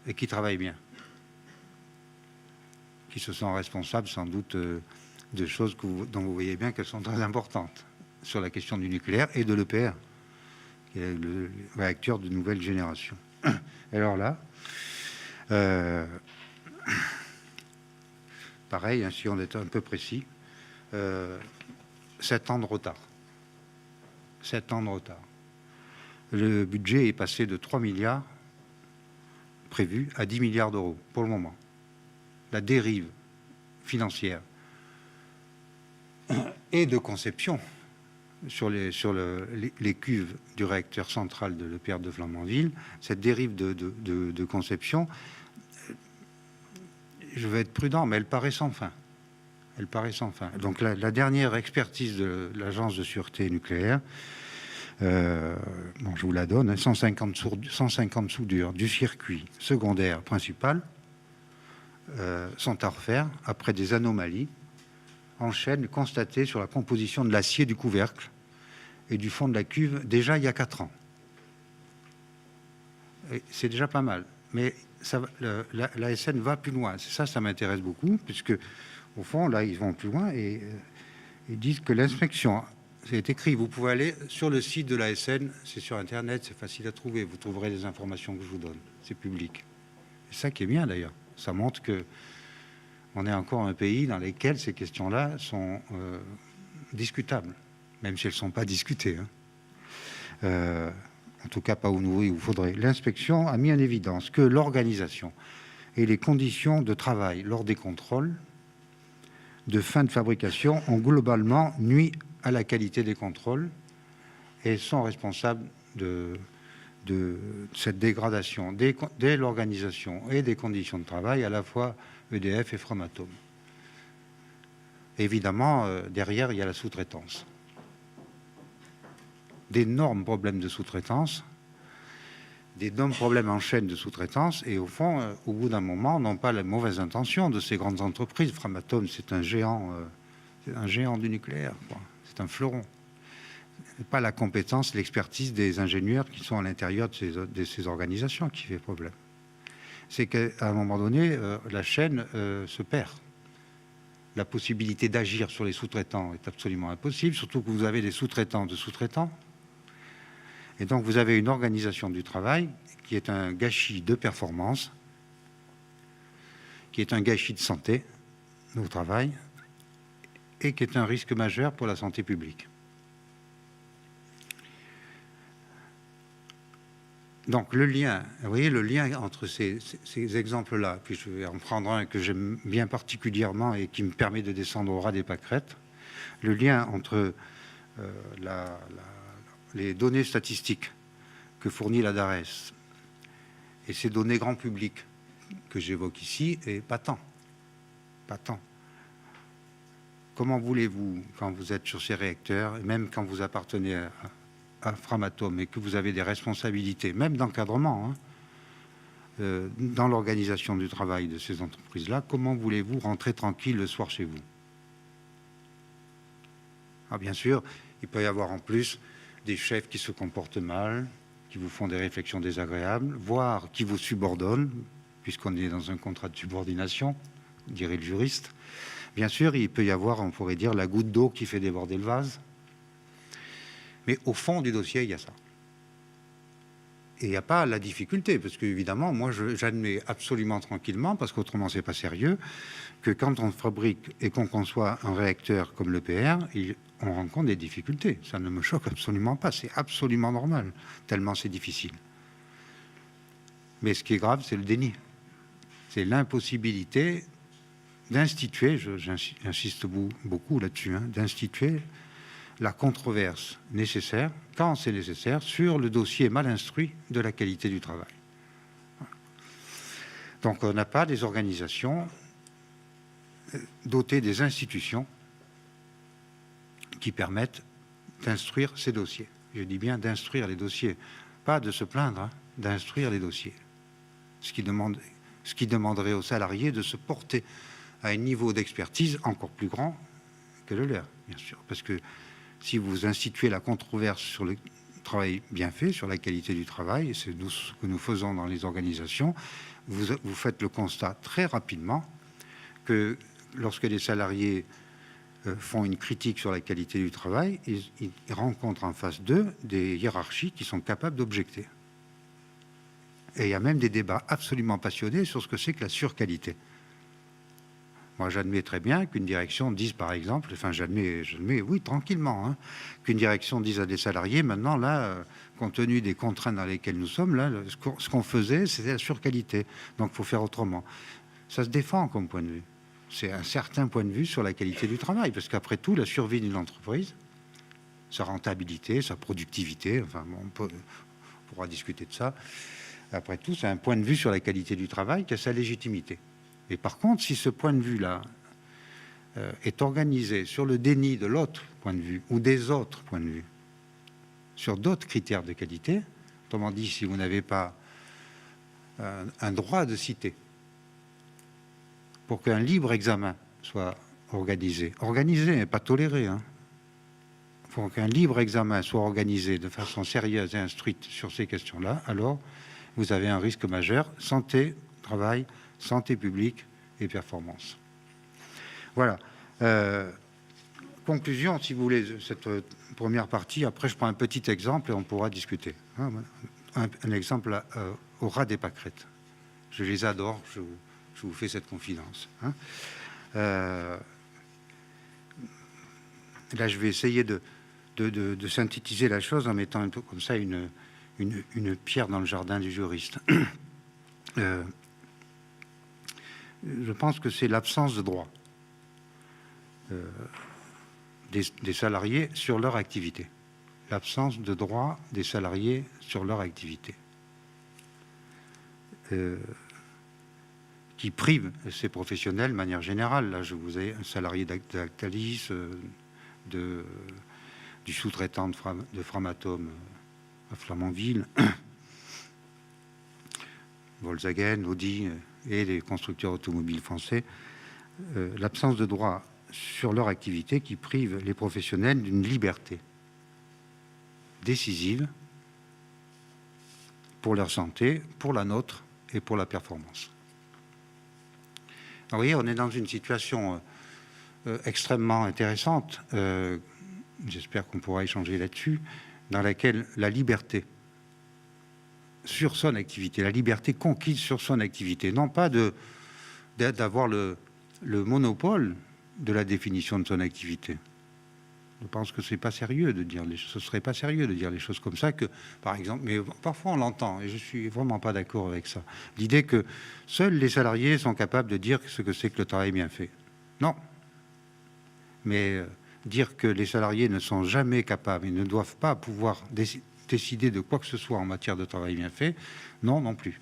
Et qui travaille bien. Qui se sont responsables, sans doute, de choses dont vous voyez bien qu'elles sont très importantes sur la question du nucléaire et de l'EPR, qui est le réacteur de nouvelle génération. Alors là, pareil, hein, si on est un peu précis, 7 ans de retard. 7 ans de retard. Le budget est passé de 3 milliards prévus à 10 milliards d'euros pour le moment. La dérive financière et de conception sur les cuves du réacteur central de l'EPR de Flamanville, cette dérive de conception, je vais être prudent, mais elle paraît sans fin. Elle paraît sans fin. Donc la dernière expertise de l'Agence de sûreté nucléaire, bon, je vous la donne, 150 soudures du circuit secondaire principal sont à refaire après des anomalies en chaîne constatées sur la composition de l'acier du couvercle et du fond de la cuve déjà il y a 4 ans. C'est déjà pas mal. Mais l'ASN va plus loin. Ça m'intéresse beaucoup, puisque au fond, là, ils vont plus loin et ils disent que l'inspection, c'est écrit, vous pouvez aller sur le site de l'ASN, c'est sur Internet, c'est facile à trouver, vous trouverez les informations que je vous donne, c'est public. C'est ça qui est bien d'ailleurs. Ça montre que on est encore un pays dans lequel ces questions-là sont discutables, même si elles ne sont pas discutées. Hein. En tout cas, pas au niveau où il faudrait. L'inspection a mis en évidence que l'organisation et les conditions de travail lors des contrôles de fin de fabrication ont globalement nui à la qualité des contrôles et sont responsables de cette dégradation dès l'organisation et des conditions de travail, à la fois EDF et Framatome. Évidemment, derrière, il y a la sous-traitance. D'énormes problèmes de sous-traitance, d'énormes problèmes en chaîne de sous-traitance, et au fond, au bout d'un moment, n'ont pas la mauvaise intention de ces grandes entreprises. Framatome, c'est un géant du nucléaire, quoi. C'est un fleuron. Pas la compétence, l'expertise des ingénieurs qui sont à l'intérieur de ces organisations qui fait problème. C'est qu'à un moment donné, la chaîne se perd. La possibilité d'agir sur les sous-traitants est absolument impossible, surtout que vous avez des sous-traitants de sous-traitants. Et donc, vous avez une organisation du travail qui est un gâchis de performance, qui est un gâchis de santé au travail et qui est un risque majeur pour la santé publique. Donc, le lien, vous voyez, le lien entre ces exemples-là, puis je vais en prendre un que j'aime bien particulièrement et qui me permet de descendre au ras des pâquerettes, le lien entre les données statistiques que fournit la DARES et ces données grand public que j'évoque ici est patent. Patent. Comment voulez-vous, quand vous êtes sur ces réacteurs, et même quand vous appartenez à Framatome et que vous avez des responsabilités, même d'encadrement, dans l'organisation du travail de ces entreprises-là, comment voulez-vous rentrer tranquille le soir chez vous? Alors bien sûr, il peut y avoir en plus des chefs qui se comportent mal, qui vous font des réflexions désagréables, voire qui vous subordonnent, puisqu'on est dans un contrat de subordination, dirait le juriste. Bien sûr, il peut y avoir, on pourrait dire, la goutte d'eau qui fait déborder le vase. Mais au fond du dossier, il y a ça. Et il n'y a pas la difficulté, parce qu'évidemment, moi, j'admets absolument tranquillement, parce qu'autrement, c'est pas sérieux, que quand on fabrique et qu'on conçoit un réacteur comme l'EPR, on rencontre des difficultés. Ça ne me choque absolument pas. C'est absolument normal, tellement c'est difficile. Mais ce qui est grave, c'est le déni. C'est l'impossibilité d'instituer, j'insiste beaucoup là-dessus, d'instituer la controverse nécessaire, quand c'est nécessaire, sur le dossier mal instruit de la qualité du travail. Donc on n'a pas des organisations dotées des institutions qui permettent d'instruire ces dossiers. Je dis bien d'instruire les dossiers, pas de se plaindre, d'instruire les dossiers. Ce qui demanderait aux salariés de se porter à un niveau d'expertise encore plus grand que le leur, bien sûr. Parce que si vous instituez la controverse sur le travail bien fait, sur la qualité du travail, et c'est ce que nous faisons dans les organisations, vous faites le constat très rapidement que lorsque les salariés font une critique sur la qualité du travail, ils rencontrent en face d'eux des hiérarchies qui sont capables d'objecter. Et il y a même des débats absolument passionnés sur ce que c'est que la surqualité. Moi, j'admets très bien qu'une direction dise, par exemple, enfin, j'admets, oui, tranquillement, qu'une direction dise à des salariés, maintenant, là, compte tenu des contraintes dans lesquelles nous sommes, là, ce qu'on faisait, c'était la surqualité. Donc, il faut faire autrement. Ça se défend comme point de vue. C'est un certain point de vue sur la qualité du travail, parce qu'après tout, la survie d'une entreprise, sa rentabilité, sa productivité, enfin, bon, on pourra discuter de ça. Après tout, c'est un point de vue sur la qualité du travail qui a sa légitimité. Et par contre, si ce point de vue-là est organisé sur le déni de l'autre point de vue ou des autres points de vue, sur d'autres critères de qualité, autrement dit, si vous n'avez pas un droit de citer pour qu'un libre examen soit organisé, et pas toléré, pour qu'un libre examen soit organisé de façon sérieuse et instruite sur ces questions-là, alors vous avez un risque majeur, santé, travail, santé publique et performance. Voilà. Conclusion, si vous voulez, cette première partie. Après, je prends un petit exemple et on pourra discuter. Un exemple au ras des pâquerettes. Je les adore, je vous fais cette confidence. Là, je vais essayer de synthétiser la chose en mettant un peu comme ça une pierre dans le jardin du juriste. Je pense que c'est l'absence de droit des salariés sur leur activité. L'absence de droit des salariés sur leur activité. Qui prive ces professionnels de manière générale. Là, je vous ai un salarié d'Actalis, du sous-traitant de Framatome à Flamanville, Volkswagen, Audi et les constructeurs automobiles français. L'absence de droit sur leur activité qui prive les professionnels d'une liberté décisive pour leur santé, pour la nôtre et pour la performance. Alors, vous voyez, on est dans une situation extrêmement intéressante, j'espère qu'on pourra échanger là-dessus, dans laquelle la liberté sur son activité, la liberté conquise sur son activité, non pas d'avoir le monopole de la définition de son activité. Je pense que c'est pas sérieux de dire ce serait pas sérieux de dire les choses comme ça, que par exemple, mais parfois on l'entend et je suis vraiment pas d'accord avec ça. L'idée que seuls les salariés sont capables de dire ce que c'est que le travail bien fait. Non. Mais dire que les salariés ne sont jamais capables et ne doivent pas pouvoir décider de quoi que ce soit en matière de travail bien fait, non plus.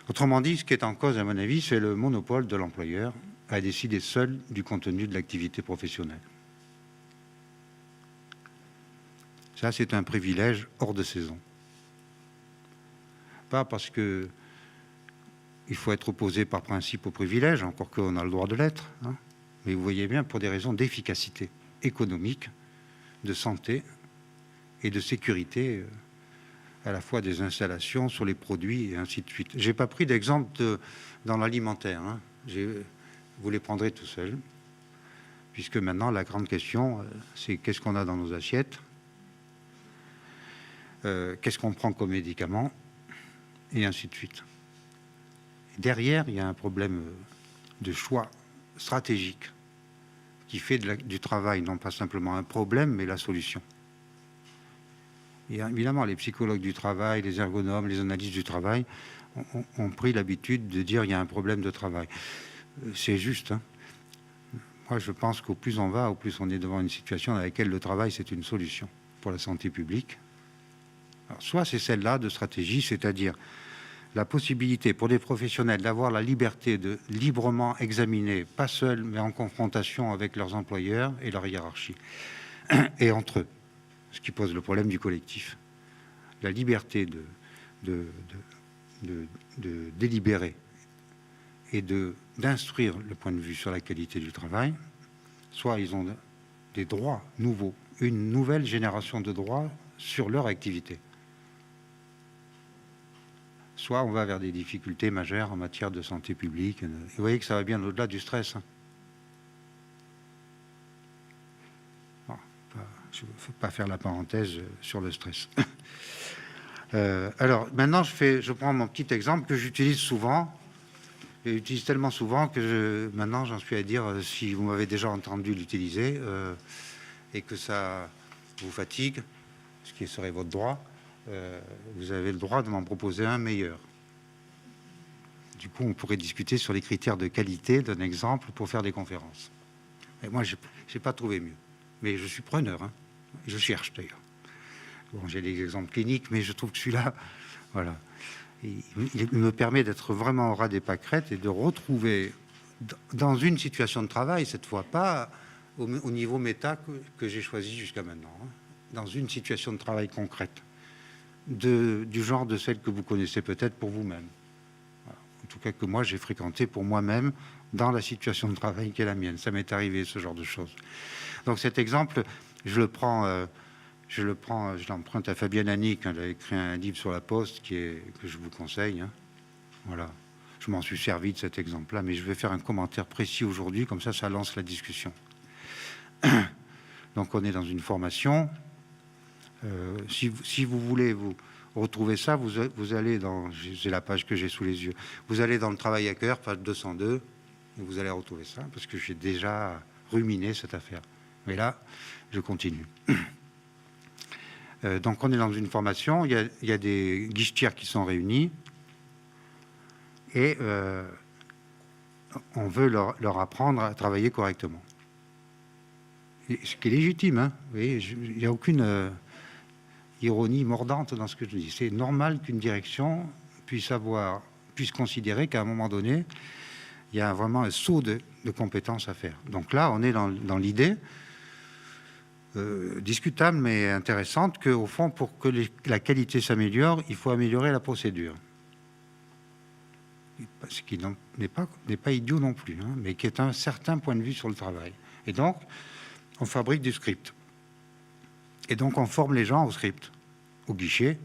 Autrement dit, ce qui est en cause, à mon avis, c'est le monopole de l'employeur à décider seul du contenu de l'activité professionnelle. Ça, c'est un privilège hors de saison. Pas parce que il faut être opposé par principe au privilège, encore qu'on a le droit de l'être, hein, mais vous voyez bien, pour des raisons d'efficacité économique, de santé et de sécurité, à la fois des installations sur les produits et ainsi de suite. Je n'ai pas pris d'exemple dans l'alimentaire. Hein. Vous les prendrez tout seul, puisque maintenant, la grande question, c'est qu'est-ce qu'on a dans nos assiettes, qu'est-ce qu'on prend comme médicament, et ainsi de suite. Et derrière, il y a un problème de choix stratégique qui fait du travail non pas simplement un problème, mais la solution. Et évidemment, les psychologues du travail, les ergonomes, les analystes du travail ont pris l'habitude de dire qu'il y a un problème de travail. C'est juste. Hein. Moi, je pense qu'au plus on va, au plus on est devant une situation dans laquelle le travail, c'est une solution pour la santé publique. Alors, soit c'est celle-là de stratégie, c'est-à-dire la possibilité pour des professionnels d'avoir la liberté de librement examiner, pas seuls, mais en confrontation avec leurs employeurs et leur hiérarchie, et entre eux, ce qui pose le problème du collectif. La liberté de délibérer et d'instruire le point de vue sur la qualité du travail, soit ils ont des droits nouveaux, une nouvelle génération de droits sur leur activité, soit on va vers des difficultés majeures en matière de santé publique. Et vous voyez que ça va bien au-delà du stress. Hein. Bon, je ne veux pas faire la parenthèse sur le stress. Alors, maintenant, je prends mon petit exemple que j'utilise souvent. Je l'utilise tellement souvent que maintenant, j'en suis à dire, si vous m'avez déjà entendu l'utiliser et que ça vous fatigue, ce qui serait votre droit, vous avez le droit de m'en proposer un meilleur. Du coup, on pourrait discuter sur les critères de qualité d'un exemple pour faire des conférences. Et moi, je n'ai pas trouvé mieux. Mais je suis preneur. Hein. Je cherche, d'ailleurs. Bon, j'ai des exemples cliniques, mais je trouve que celui-là, voilà, il me permet d'être vraiment au ras des pâquerettes et de retrouver, dans une situation de travail, cette fois, pas au niveau méta que j'ai choisi jusqu'à maintenant, hein, dans une situation de travail concrète, du genre de celle que vous connaissez peut-être pour vous-même. Voilà. En tout cas, que moi, j'ai fréquenté pour moi-même dans la situation de travail qui est la mienne. Ça m'est arrivé, ce genre de choses. Donc cet exemple, je l'emprunte à Fabienne Annick. Elle a écrit un livre sur la Poste que je vous conseille. Hein. Voilà. Je m'en suis servi de cet exemple-là, mais je vais faire un commentaire précis aujourd'hui, comme ça lance la discussion. Donc on est dans une formation. Si vous voulez vous retrouver ça, vous allez dans... C'est la page que j'ai sous les yeux. Vous allez dans le travail à cœur, page 202, et vous allez retrouver ça, parce que j'ai déjà ruminé cette affaire. Mais là, je continue. Donc on est dans une formation, il y a des guichetières qui sont réunies, et on veut leur apprendre à travailler correctement. Et ce qui est légitime, hein. Vous voyez, il n'y a aucune ironie mordante dans ce que je dis. C'est normal qu'une direction puisse considérer qu'à un moment donné, il y a vraiment un saut de compétences à faire. Donc là, on est dans l'idée discutable mais intéressante qu'au fond, pour que la qualité s'améliore, il faut améliorer la procédure. Ce qui n'est pas idiot non plus, hein, mais qui est un certain point de vue sur le travail. Et donc, on fabrique du script. Et donc, on forme les gens au script. Au guichet,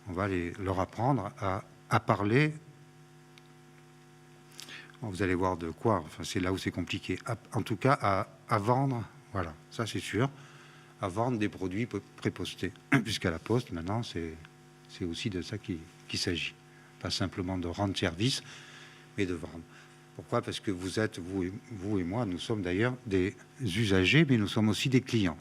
on va leur apprendre à parler. Bon, vous allez voir de quoi, enfin, c'est là où c'est compliqué. En tout cas, à vendre, voilà, ça c'est sûr, à vendre des produits prépostés. Puisqu'à la Poste, maintenant, c'est aussi de ça qu'il s'agit. Pas simplement de rendre service, mais de vendre. Pourquoi? Parce que vous êtes, vous et moi, nous sommes d'ailleurs des usagers, mais nous sommes aussi des clients.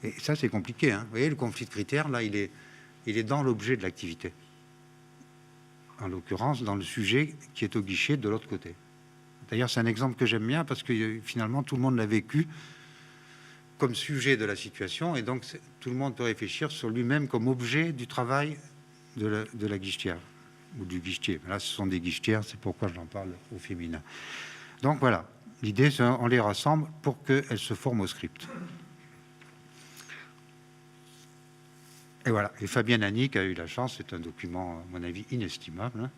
Et ça, c'est compliqué, hein. Vous voyez, le conflit de critères, là, il est dans l'objet de l'activité. En l'occurrence, dans le sujet qui est au guichet de l'autre côté. D'ailleurs, c'est un exemple que j'aime bien parce que finalement, tout le monde l'a vécu comme sujet de la situation, et donc tout le monde peut réfléchir sur lui-même comme objet du travail de la guichetière ou du guichetier. Là, ce sont des guichetières, c'est pourquoi j'en parle au féminin. Donc voilà, l'idée, c'est on les rassemble pour qu'elles se forment au script. Et voilà. Et Fabienne Annick a eu la chance, c'est un document, à mon avis, inestimable, hein,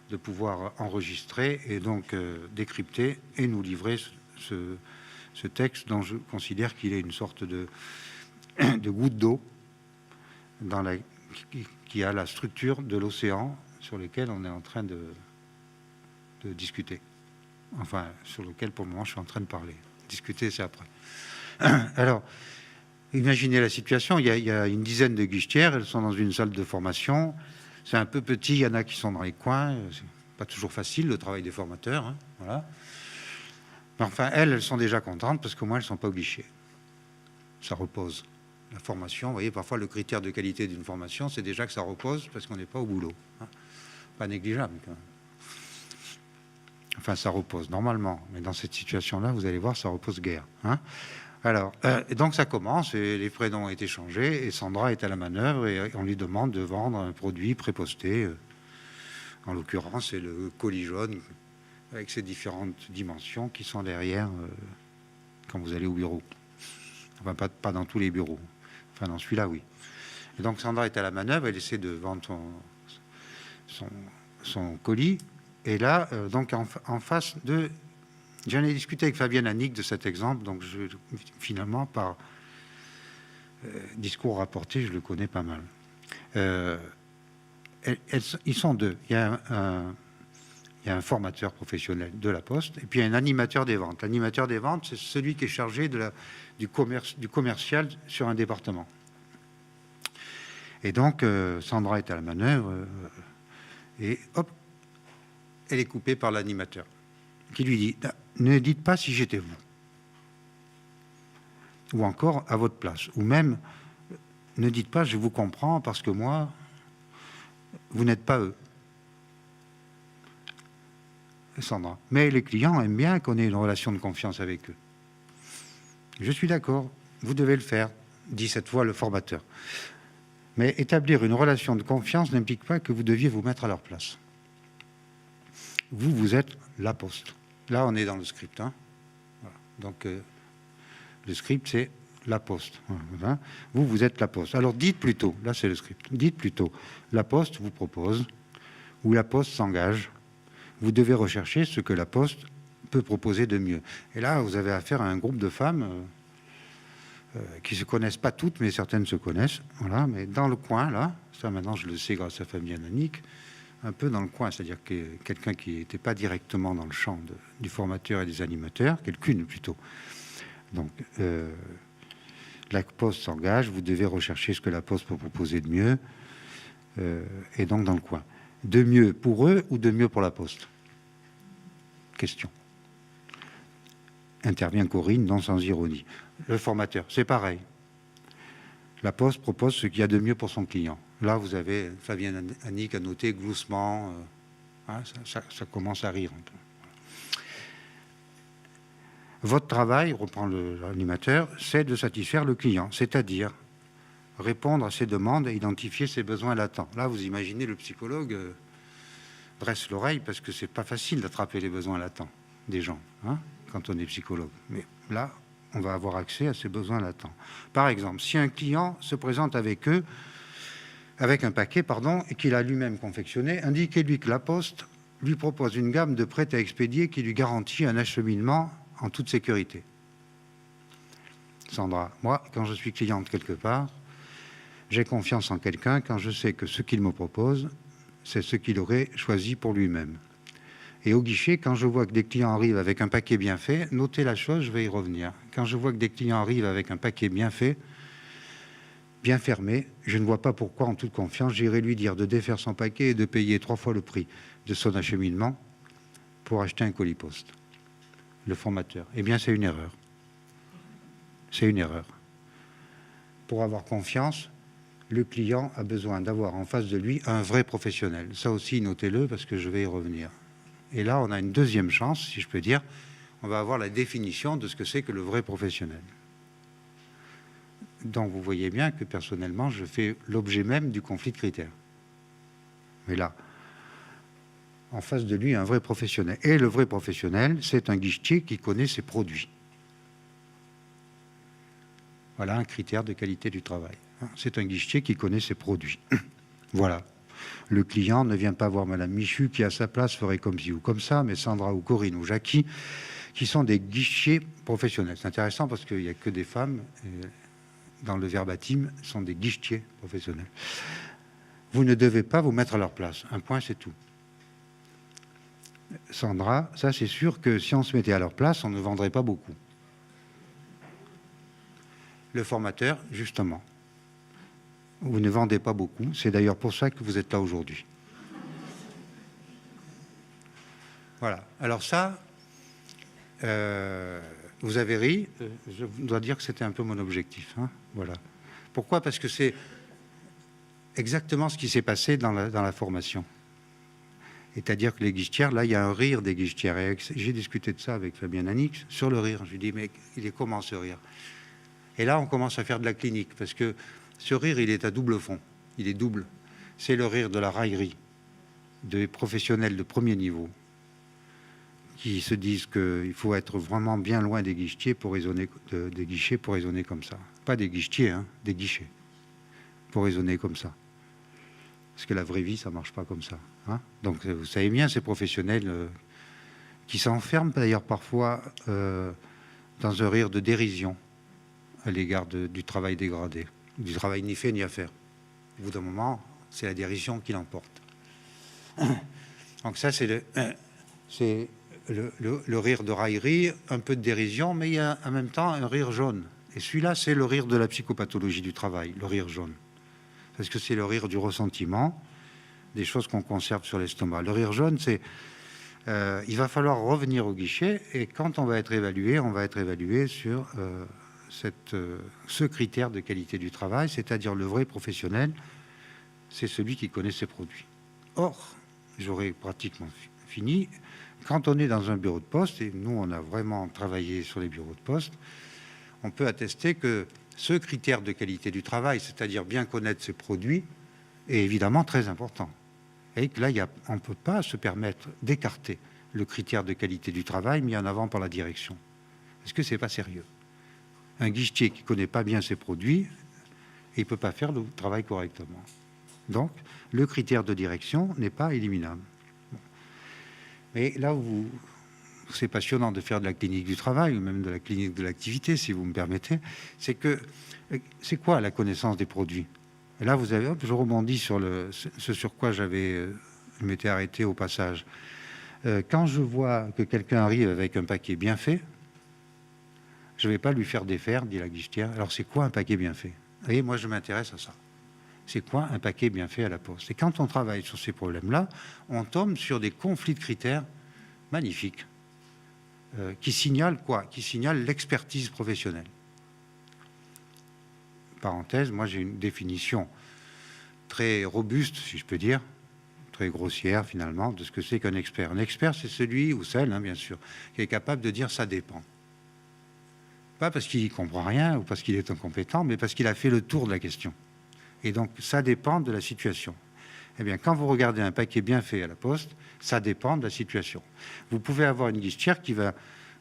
de pouvoir enregistrer et donc décrypter et nous livrer ce texte dont je considère qu'il est une sorte de goutte d'eau qui a la structure de l'océan sur lequel on est en train de discuter. Enfin, sur lequel, pour le moment, je suis en train de parler. Discuter, c'est après. Alors, imaginez la situation. Il y a une dizaine de guichetières. Elles sont dans une salle de formation. C'est un peu petit. Il y en a qui sont dans les coins. C'est pas toujours facile, le travail des formateurs. Hein, voilà. Mais enfin, elles sont déjà contentes parce qu'au moins, elles ne sont pas au guichet. Ça repose. La formation, vous voyez, parfois, le critère de qualité d'une formation, c'est déjà que ça repose parce qu'on n'est pas au boulot. Hein. Pas négligeable, quand même. Enfin, ça repose normalement. Mais dans cette situation-là, vous allez voir, ça repose guère. Hein. Alors, et donc ça commence, et les prénoms ont été changés, et Sandra est à la manœuvre, et on lui demande de vendre un produit préposté. En l'occurrence, c'est le colis jaune, avec ses différentes dimensions qui sont derrière quand vous allez au bureau. Enfin, pas dans tous les bureaux. Enfin, dans celui-là, oui. Et donc, Sandra est à la manœuvre, elle essaie de vendre son colis. Et là, donc, en face de... J'en ai discuté avec Fabienne Annick de cet exemple, donc finalement, par discours rapporté, je le connais pas mal. Ils sont deux. Il y a un formateur professionnel de la Poste, et puis il y a un animateur des ventes. L'animateur des ventes, c'est celui qui est chargé du commercial sur un département. Et donc, Sandra est à la manœuvre, et hop, elle est coupée par l'animateur, qui lui dit « Ne dites pas si j'étais vous ». Ou encore « à votre place ». Ou même « Ne dites pas « je vous comprends parce que moi, vous n'êtes pas eux ». Sandra. Mais les clients aiment bien qu'on ait une relation de confiance avec eux. Je suis d'accord, vous devez le faire, dit cette fois le formateur. Mais établir une relation de confiance n'implique pas que vous deviez vous mettre à leur place. Vous êtes la Poste. Là, on est dans le script. Hein. Voilà. Donc, le script, c'est la Poste. Voilà. Vous êtes la Poste. Alors, dites plutôt, là, c'est le script. Dites plutôt, la Poste vous propose, ou la Poste s'engage. Vous devez rechercher ce que la Poste peut proposer de mieux. Et là, vous avez affaire à un groupe de femmes qui ne se connaissent pas toutes, mais certaines se connaissent. Voilà. Mais dans le coin, là, ça maintenant je le sais grâce à Fabienne Annick, un peu dans le coin, c'est-à-dire que quelqu'un qui n'était pas directement dans le champ du formateur et des animateurs, quelqu'une plutôt. Donc, la Poste s'engage, vous devez rechercher ce que la Poste peut proposer de mieux, et donc dans le coin. De mieux pour eux ou de mieux pour la Poste? Question. Intervient Corinne, non sans ironie. Le formateur, c'est pareil. La Poste propose ce qu'il y a de mieux pour son client. Là, vous avez Fabienne Annick à noter gloussement, Hein, ça commence à rire un peu. Votre travail, reprend l'animateur, c'est de satisfaire le client, c'est-à-dire répondre à ses demandes et identifier ses besoins latents. Là, vous imaginez le psychologue dresse l'oreille parce que c'est pas facile d'attraper les besoins latents des gens, hein, quand on est psychologue. Mais là, on va avoir accès à ces besoins latents. Par exemple, si un client se présente avec un paquet, et qu'il a lui-même confectionné, indiquez-lui que la Poste lui propose une gamme de prêts à expédier qui lui garantit un acheminement en toute sécurité. Sandra, moi, quand je suis cliente quelque part, j'ai confiance en quelqu'un quand je sais que ce qu'il me propose, c'est ce qu'il aurait choisi pour lui-même. Et au guichet, quand je vois que des clients arrivent avec un paquet bien fait, notez la chose, je vais y revenir. Quand je vois que des clients arrivent avec un paquet bien fait, bien fermé, je ne vois pas pourquoi, en toute confiance, j'irai lui dire de défaire son paquet et de payer 3 fois le prix de son acheminement pour acheter un colis poste. Le formateur. Eh bien, c'est une erreur. C'est une erreur. Pour avoir confiance, le client a besoin d'avoir en face de lui un vrai professionnel. Ça aussi, notez-le, parce que je vais y revenir. Et là, on a une deuxième chance, si je peux dire. On va avoir la définition de ce que c'est que le vrai professionnel. Donc, vous voyez bien que, personnellement, je fais l'objet même du conflit de critères. Mais là, en face de lui, un vrai professionnel. Et le vrai professionnel, c'est un guichetier qui connaît ses produits. Voilà un critère de qualité du travail. C'est un guichetier qui connaît ses produits. Voilà. Le client ne vient pas voir Madame Michu qui, à sa place, ferait comme ci ou comme ça, mais Sandra ou Corinne ou Jackie, qui sont des guichetiers professionnels. C'est intéressant parce qu'il n'y a que des femmes, dans le verbatim, sont des guichetiers professionnels. Vous ne devez pas vous mettre à leur place. Un point, c'est tout. Sandra, ça c'est sûr que si on se mettait à leur place, on ne vendrait pas beaucoup. Le formateur, justement, vous ne vendez pas beaucoup. C'est d'ailleurs pour ça que vous êtes là aujourd'hui. Voilà. Alors ça, vous avez ri. Je dois dire que c'était un peu mon objectif. Hein, voilà. Pourquoi ? Parce que c'est exactement ce qui s'est passé dans la formation. C'est-à-dire que les guichetières, là, il y a un rire des guichetières. Et j'ai discuté de ça avec Fabien Anix sur le rire. Je lui dis, mais il est comment ce rire ? Et là, on commence à faire de la clinique, parce que ce rire, il est à double fond. Il est double. C'est le rire de la raillerie, des professionnels de premier niveau, qui se disent qu'il faut être vraiment bien loin des guichetiers pour raisonner, des guichets pour raisonner comme ça. Pas des guichetiers, hein, des guichets, pour raisonner comme ça. Parce que la vraie vie, ça ne marche pas comme ça. Hein. Donc, vous savez bien, ces professionnels qui s'enferment d'ailleurs parfois dans un rire de dérision à l'égard du travail dégradé, du travail ni fait ni à faire. Au bout d'un moment, c'est la dérision qui l'emporte. Donc ça, c'est le rire de raillerie, un peu de dérision, mais il y a en même temps un rire jaune. Et celui-là, c'est le rire de la psychopathologie du travail, le rire jaune. Parce que c'est le rire du ressentiment, des choses qu'on conserve sur l'estomac. Le rire jaune, c'est... il va falloir revenir au guichet, et quand on va être évalué sur ce critère de qualité du travail, c'est-à-dire le vrai professionnel, c'est celui qui connaît ses produits. Or, j'aurais pratiquement fini, quand on est dans un bureau de poste, et nous on a vraiment travaillé sur les bureaux de poste, on peut attester que ce critère de qualité du travail, c'est-à-dire bien connaître ses produits, est évidemment très important. Et que là, on ne peut pas se permettre d'écarter le critère de qualité du travail mis en avant par la direction. Parce que ce n'est pas sérieux. Un guichetier qui ne connaît pas bien ses produits, il ne peut pas faire le travail correctement. Donc, le critère de direction n'est pas éliminable. Bon. Mais là où c'est passionnant de faire de la clinique du travail, ou même de la clinique de l'activité, si vous me permettez, c'est c'est quoi la connaissance des produits ? Et là, vous avez, je rebondis sur ce sur quoi je m'étais arrêté au passage. Quand je vois que quelqu'un arrive avec un paquet bien fait, je ne vais pas lui faire défaire, dit la guichetière. Alors, c'est quoi un paquet bien fait ? Vous voyez, moi, je m'intéresse à ça. C'est quoi un paquet bien fait à la poste ? Et quand on travaille sur ces problèmes-là, on tombe sur des conflits de critères magnifiques qui signalent quoi ? Qui signalent l'expertise professionnelle. Parenthèse, moi, j'ai une définition très robuste, si je peux dire, très grossière finalement de ce que c'est qu'un expert. Un expert, c'est celui ou celle, bien sûr, qui est capable de dire ça dépend. Pas parce qu'il ne comprend rien ou parce qu'il est incompétent, mais parce qu'il a fait le tour de la question. Et donc, ça dépend de la situation. Eh bien, quand vous regardez un paquet bien fait à la poste, ça dépend de la situation. Vous pouvez avoir une guichetière qui va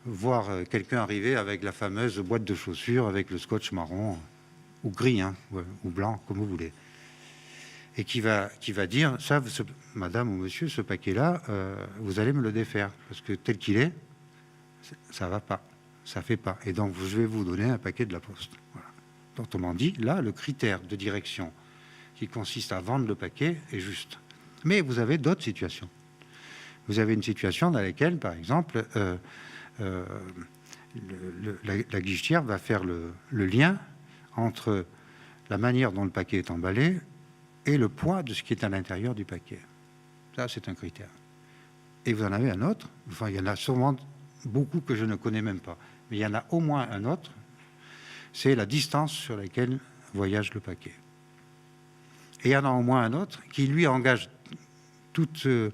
voir quelqu'un arriver avec la fameuse boîte de chaussures avec le scotch marron ou gris, ou blanc, comme vous voulez. Et qui va dire, ça, madame ou monsieur, ce paquet-là, vous allez me le défaire, parce que tel qu'il est, ça ne va pas, ça ne fait pas. Et donc, je vais vous donner un paquet de la poste. Voilà. Autrement dit, là, le critère de direction qui consiste à vendre le paquet est juste. Mais vous avez d'autres situations. Vous avez une situation dans laquelle, par exemple, la guichetière va faire le lien entre la manière dont le paquet est emballé et le poids de ce qui est à l'intérieur du paquet. Ça, c'est un critère. Et vous en avez un autre, enfin, il y en a sûrement beaucoup que je ne connais même pas, mais il y en a au moins un autre, c'est la distance sur laquelle voyage le paquet. Et il y en a au moins un autre qui, lui, engage tout ce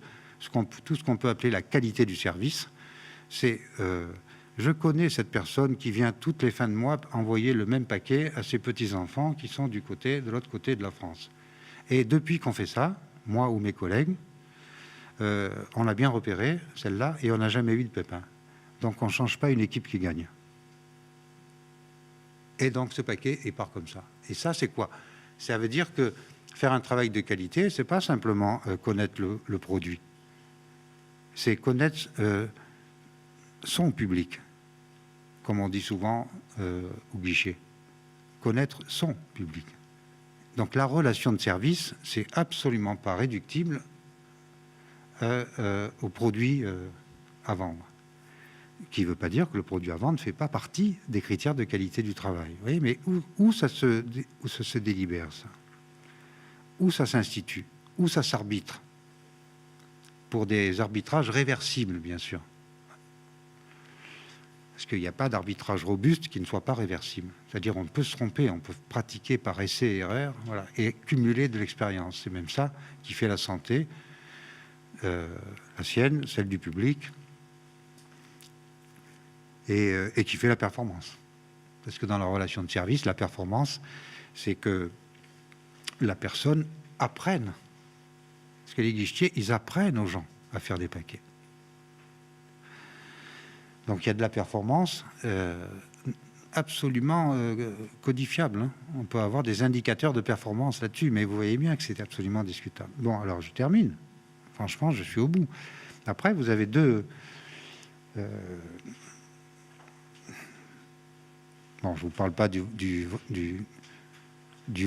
qu'on peut appeler la qualité du service. C'est, je connais cette personne qui vient toutes les fins de mois envoyer le même paquet à ses petits-enfants qui sont de l'autre côté de la France. Et depuis qu'on fait ça, moi ou mes collègues, on l'a bien repéré, celle-là, et on n'a jamais eu de pépin. Donc on ne change pas une équipe qui gagne. Et donc ce paquet, il part comme ça. Et ça, c'est quoi? Ça veut dire que faire un travail de qualité, c'est pas simplement connaître le produit. C'est connaître son public, comme on dit souvent au guichet. Connaître son public. Donc la relation de service, c'est absolument pas réductible au produit à vendre. Qui ne veut pas dire que le produit à vendre ne fait pas partie des critères de qualité du travail. Vous voyez, mais où ça se délibère, ça? Où ça s'institue? Où ça s'arbitre? Pour des arbitrages réversibles, bien sûr. Parce qu'il n'y a pas d'arbitrage robuste qui ne soit pas réversible. C'est-à-dire on peut se tromper, on peut pratiquer par essai et erreur, voilà, et cumuler de l'expérience. C'est même ça qui fait la santé, la sienne, celle du public, et qui fait la performance. Parce que dans la relation de service, la performance, c'est que la personne apprenne. Parce que les guichetiers, ils apprennent aux gens à faire des paquets. Donc il y a de la performance absolument codifiable. Hein. On peut avoir des indicateurs de performance là-dessus, mais vous voyez bien que c'est absolument discutable. Bon, alors je termine. Franchement, je suis au bout. Après, vous avez deux... Bon, je ne vous parle pas du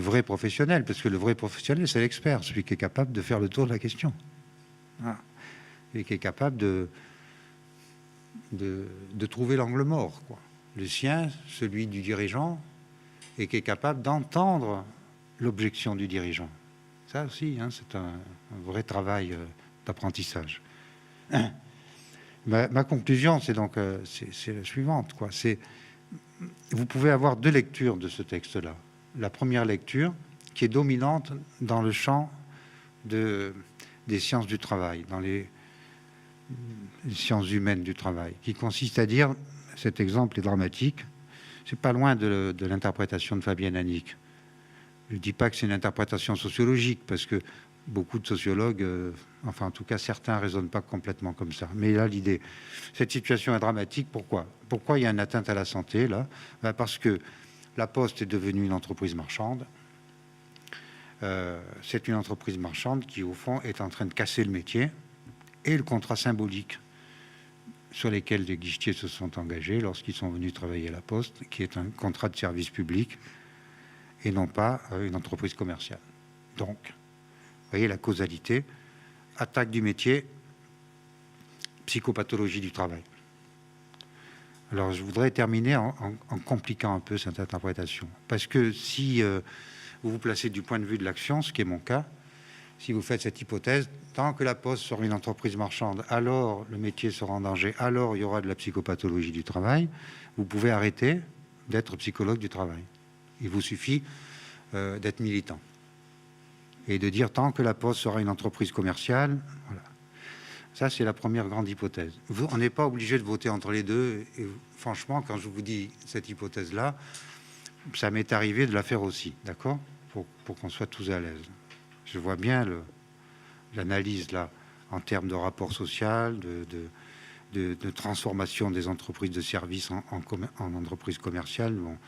vrai professionnel, parce que le vrai professionnel, c'est l'expert, celui qui est capable de faire le tour de la question. Ah. Et qui est capable de trouver l'angle mort, quoi. Le sien, celui du dirigeant, et qui est capable d'entendre l'objection du dirigeant. Ça aussi, hein, c'est un vrai travail d'apprentissage. Ma conclusion, c'est donc c'est la suivante, quoi. Vous pouvez avoir deux lectures de ce texte-là. La première lecture, qui est dominante dans le champ des sciences du travail, dans les sciences humaines du travail, qui consiste à dire, cet exemple est dramatique, c'est pas loin de l'interprétation de Fabienne Annick. Je ne dis pas que c'est une interprétation sociologique, parce que beaucoup de sociologues, enfin en tout cas certains, ne raisonnent pas complètement comme ça. Mais là, l'idée, cette situation est dramatique. Pourquoi il y a une atteinte à la santé, là? Parce que la Poste est devenue une entreprise marchande. C'est une entreprise marchande qui, au fond, est en train de casser le métier et le contrat symbolique sur lesquels les guichetiers se sont engagés lorsqu'ils sont venus travailler à la Poste, qui est un contrat de service public et non pas une entreprise commerciale. Donc, vous voyez la causalité, attaque du métier, psychopathologie du travail. Alors, je voudrais terminer en compliquant un peu cette interprétation. Parce que si vous vous placez du point de vue de l'action, ce qui est mon cas, si vous faites cette hypothèse, tant que la Poste sera une entreprise marchande, alors le métier sera en danger, alors il y aura de la psychopathologie du travail, vous pouvez arrêter d'être psychologue du travail. Il vous suffit d'être militant. et de dire tant que la Poste sera une entreprise commerciale, voilà. Ça, c'est la première grande hypothèse. On n'est pas obligé de voter entre les deux. Et franchement, quand je vous dis cette hypothèse-là, ça m'est arrivé de la faire aussi, d'accord, pour qu'on soit tous à l'aise. Je vois bien l'analyse là, en termes de rapport social, de transformation des entreprises de services en entreprises commerciales. Bon,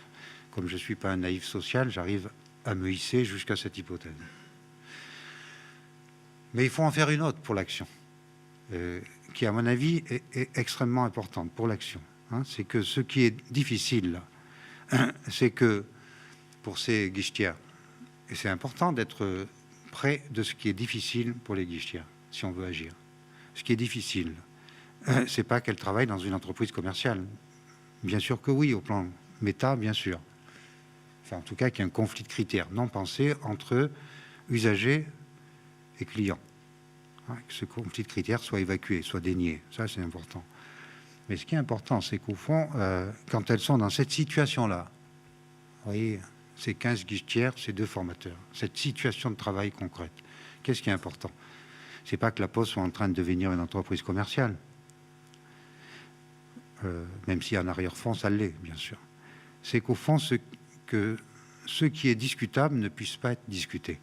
comme je ne suis pas un naïf social, j'arrive à me hisser jusqu'à cette hypothèse. Mais il faut en faire une autre pour l'action, qui, à mon avis, est extrêmement importante pour l'action. Hein. C'est que ce qui est difficile, là, c'est que pour ces guichetières, et c'est important d'être près de ce qui est difficile pour les guichetières, si on veut agir. Ce qui est difficile, c'est pas qu'elles travaillent dans une entreprise commerciale. Bien sûr que oui, au plan méta, bien sûr. Enfin, en tout cas, qu'il y ait un conflit de critères non pensé entre usagers et clients. Hein, que ce conflit de critères soit évacué, soit dénié. Ça, c'est important. Mais ce qui est important, c'est qu'au fond, quand elles sont dans cette situation-là, vous voyez, c'est 15 guichetières, c'est 2 formateurs. Cette situation de travail concrète, qu'est-ce qui est important? C'est pas que la Poste soit en train de devenir une entreprise commerciale. Même si en arrière-fond, ça l'est, bien sûr. C'est qu'au fond, ce qui est discutable ne puisse pas être discuté.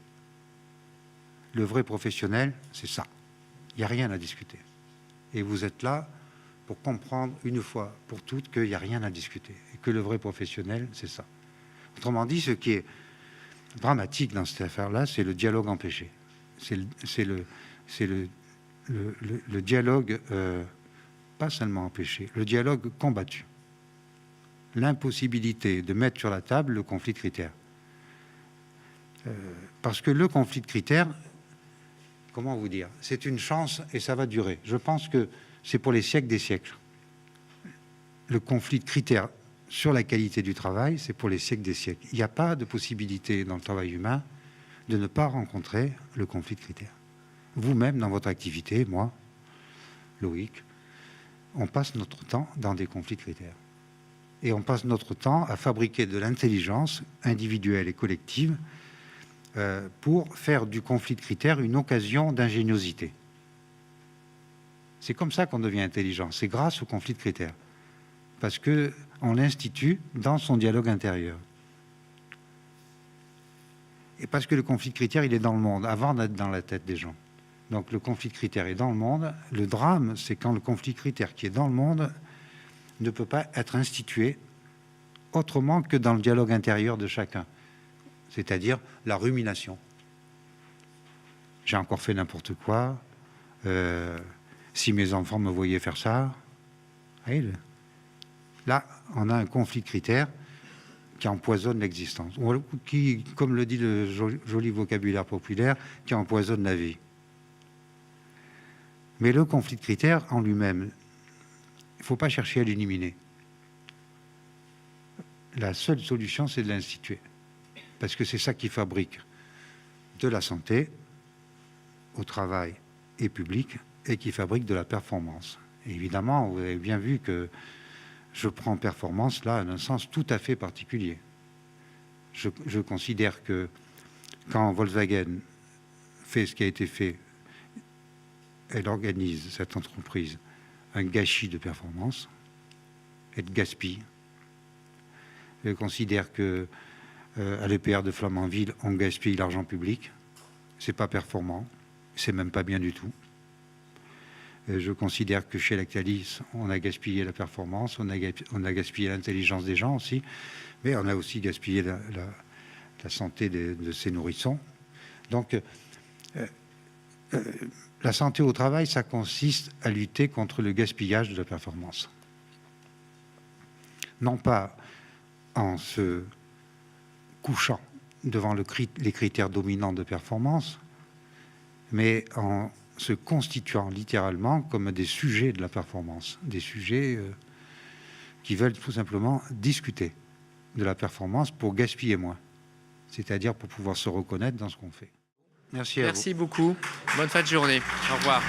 Le vrai professionnel, c'est ça. Il n'y a rien à discuter. Et vous êtes là pour comprendre une fois pour toutes qu'il n'y a rien à discuter. Et que le vrai professionnel, c'est ça. Autrement dit, ce qui est dramatique dans cette affaire-là, c'est le dialogue empêché. C'est le dialogue, pas seulement empêché, le dialogue combattu. L'impossibilité de mettre sur la table le conflit de critères. Parce que le conflit de critères, comment vous dire, c'est une chance et ça va durer. Je pense que c'est pour les siècles des siècles. Le conflit de critères sur la qualité du travail, c'est pour les siècles des siècles. Il n'y a pas de possibilité dans le travail humain de ne pas rencontrer le conflit de critères. Vous-même, dans votre activité, moi, Loïc, on passe notre temps dans des conflits de critères. Et on passe notre temps à fabriquer de l'intelligence individuelle et collective pour faire du conflit de critères une occasion d'ingéniosité. C'est comme ça qu'on devient intelligent. C'est grâce au conflit de critères. Parce qu'on l'institue dans son dialogue intérieur. Et parce que le conflit de critères, il est dans le monde, avant d'être dans la tête des gens. Donc le conflit de critères est dans le monde. Le drame, c'est quand le conflit de critères qui est dans le monde ne peut pas être institué autrement que dans le dialogue intérieur de chacun. C'est-à-dire la rumination. J'ai encore fait n'importe quoi. Si mes enfants me voyaient faire ça... Voyez, là, on a un conflit de critères qui empoisonne l'existence. Ou qui, comme le dit le joli vocabulaire populaire, qui empoisonne la vie. Mais le conflit de critères en lui-même, il ne faut pas chercher à l'éliminer. La seule solution, c'est de l'instituer. Parce que c'est ça qui fabrique de la santé au travail et public et qui fabrique de la performance. Et évidemment, vous avez bien vu que je prends performance là dans un sens tout à fait particulier. Je considère que quand Volkswagen fait ce qui a été fait, elle organise, cette entreprise, un gâchis de performance, elle gaspille. Je considère que à l'EPR de Flamanville, on gaspille l'argent public. C'est pas performant, c'est même pas bien du tout. Je considère que chez Lactalis, on a gaspillé la performance, on a gaspillé l'intelligence des gens aussi, mais on a aussi gaspillé la santé de ces nourrissons. Donc, la santé au travail, ça consiste à lutter contre le gaspillage de la performance. Non pas en se couchant devant les critères dominants de performance, mais en se constituant littéralement comme des sujets de la performance, des sujets qui veulent tout simplement discuter de la performance pour gaspiller moins, c'est-à-dire pour pouvoir se reconnaître dans ce qu'on fait. Merci à vous. Merci beaucoup. Bonne fin de journée. Au revoir.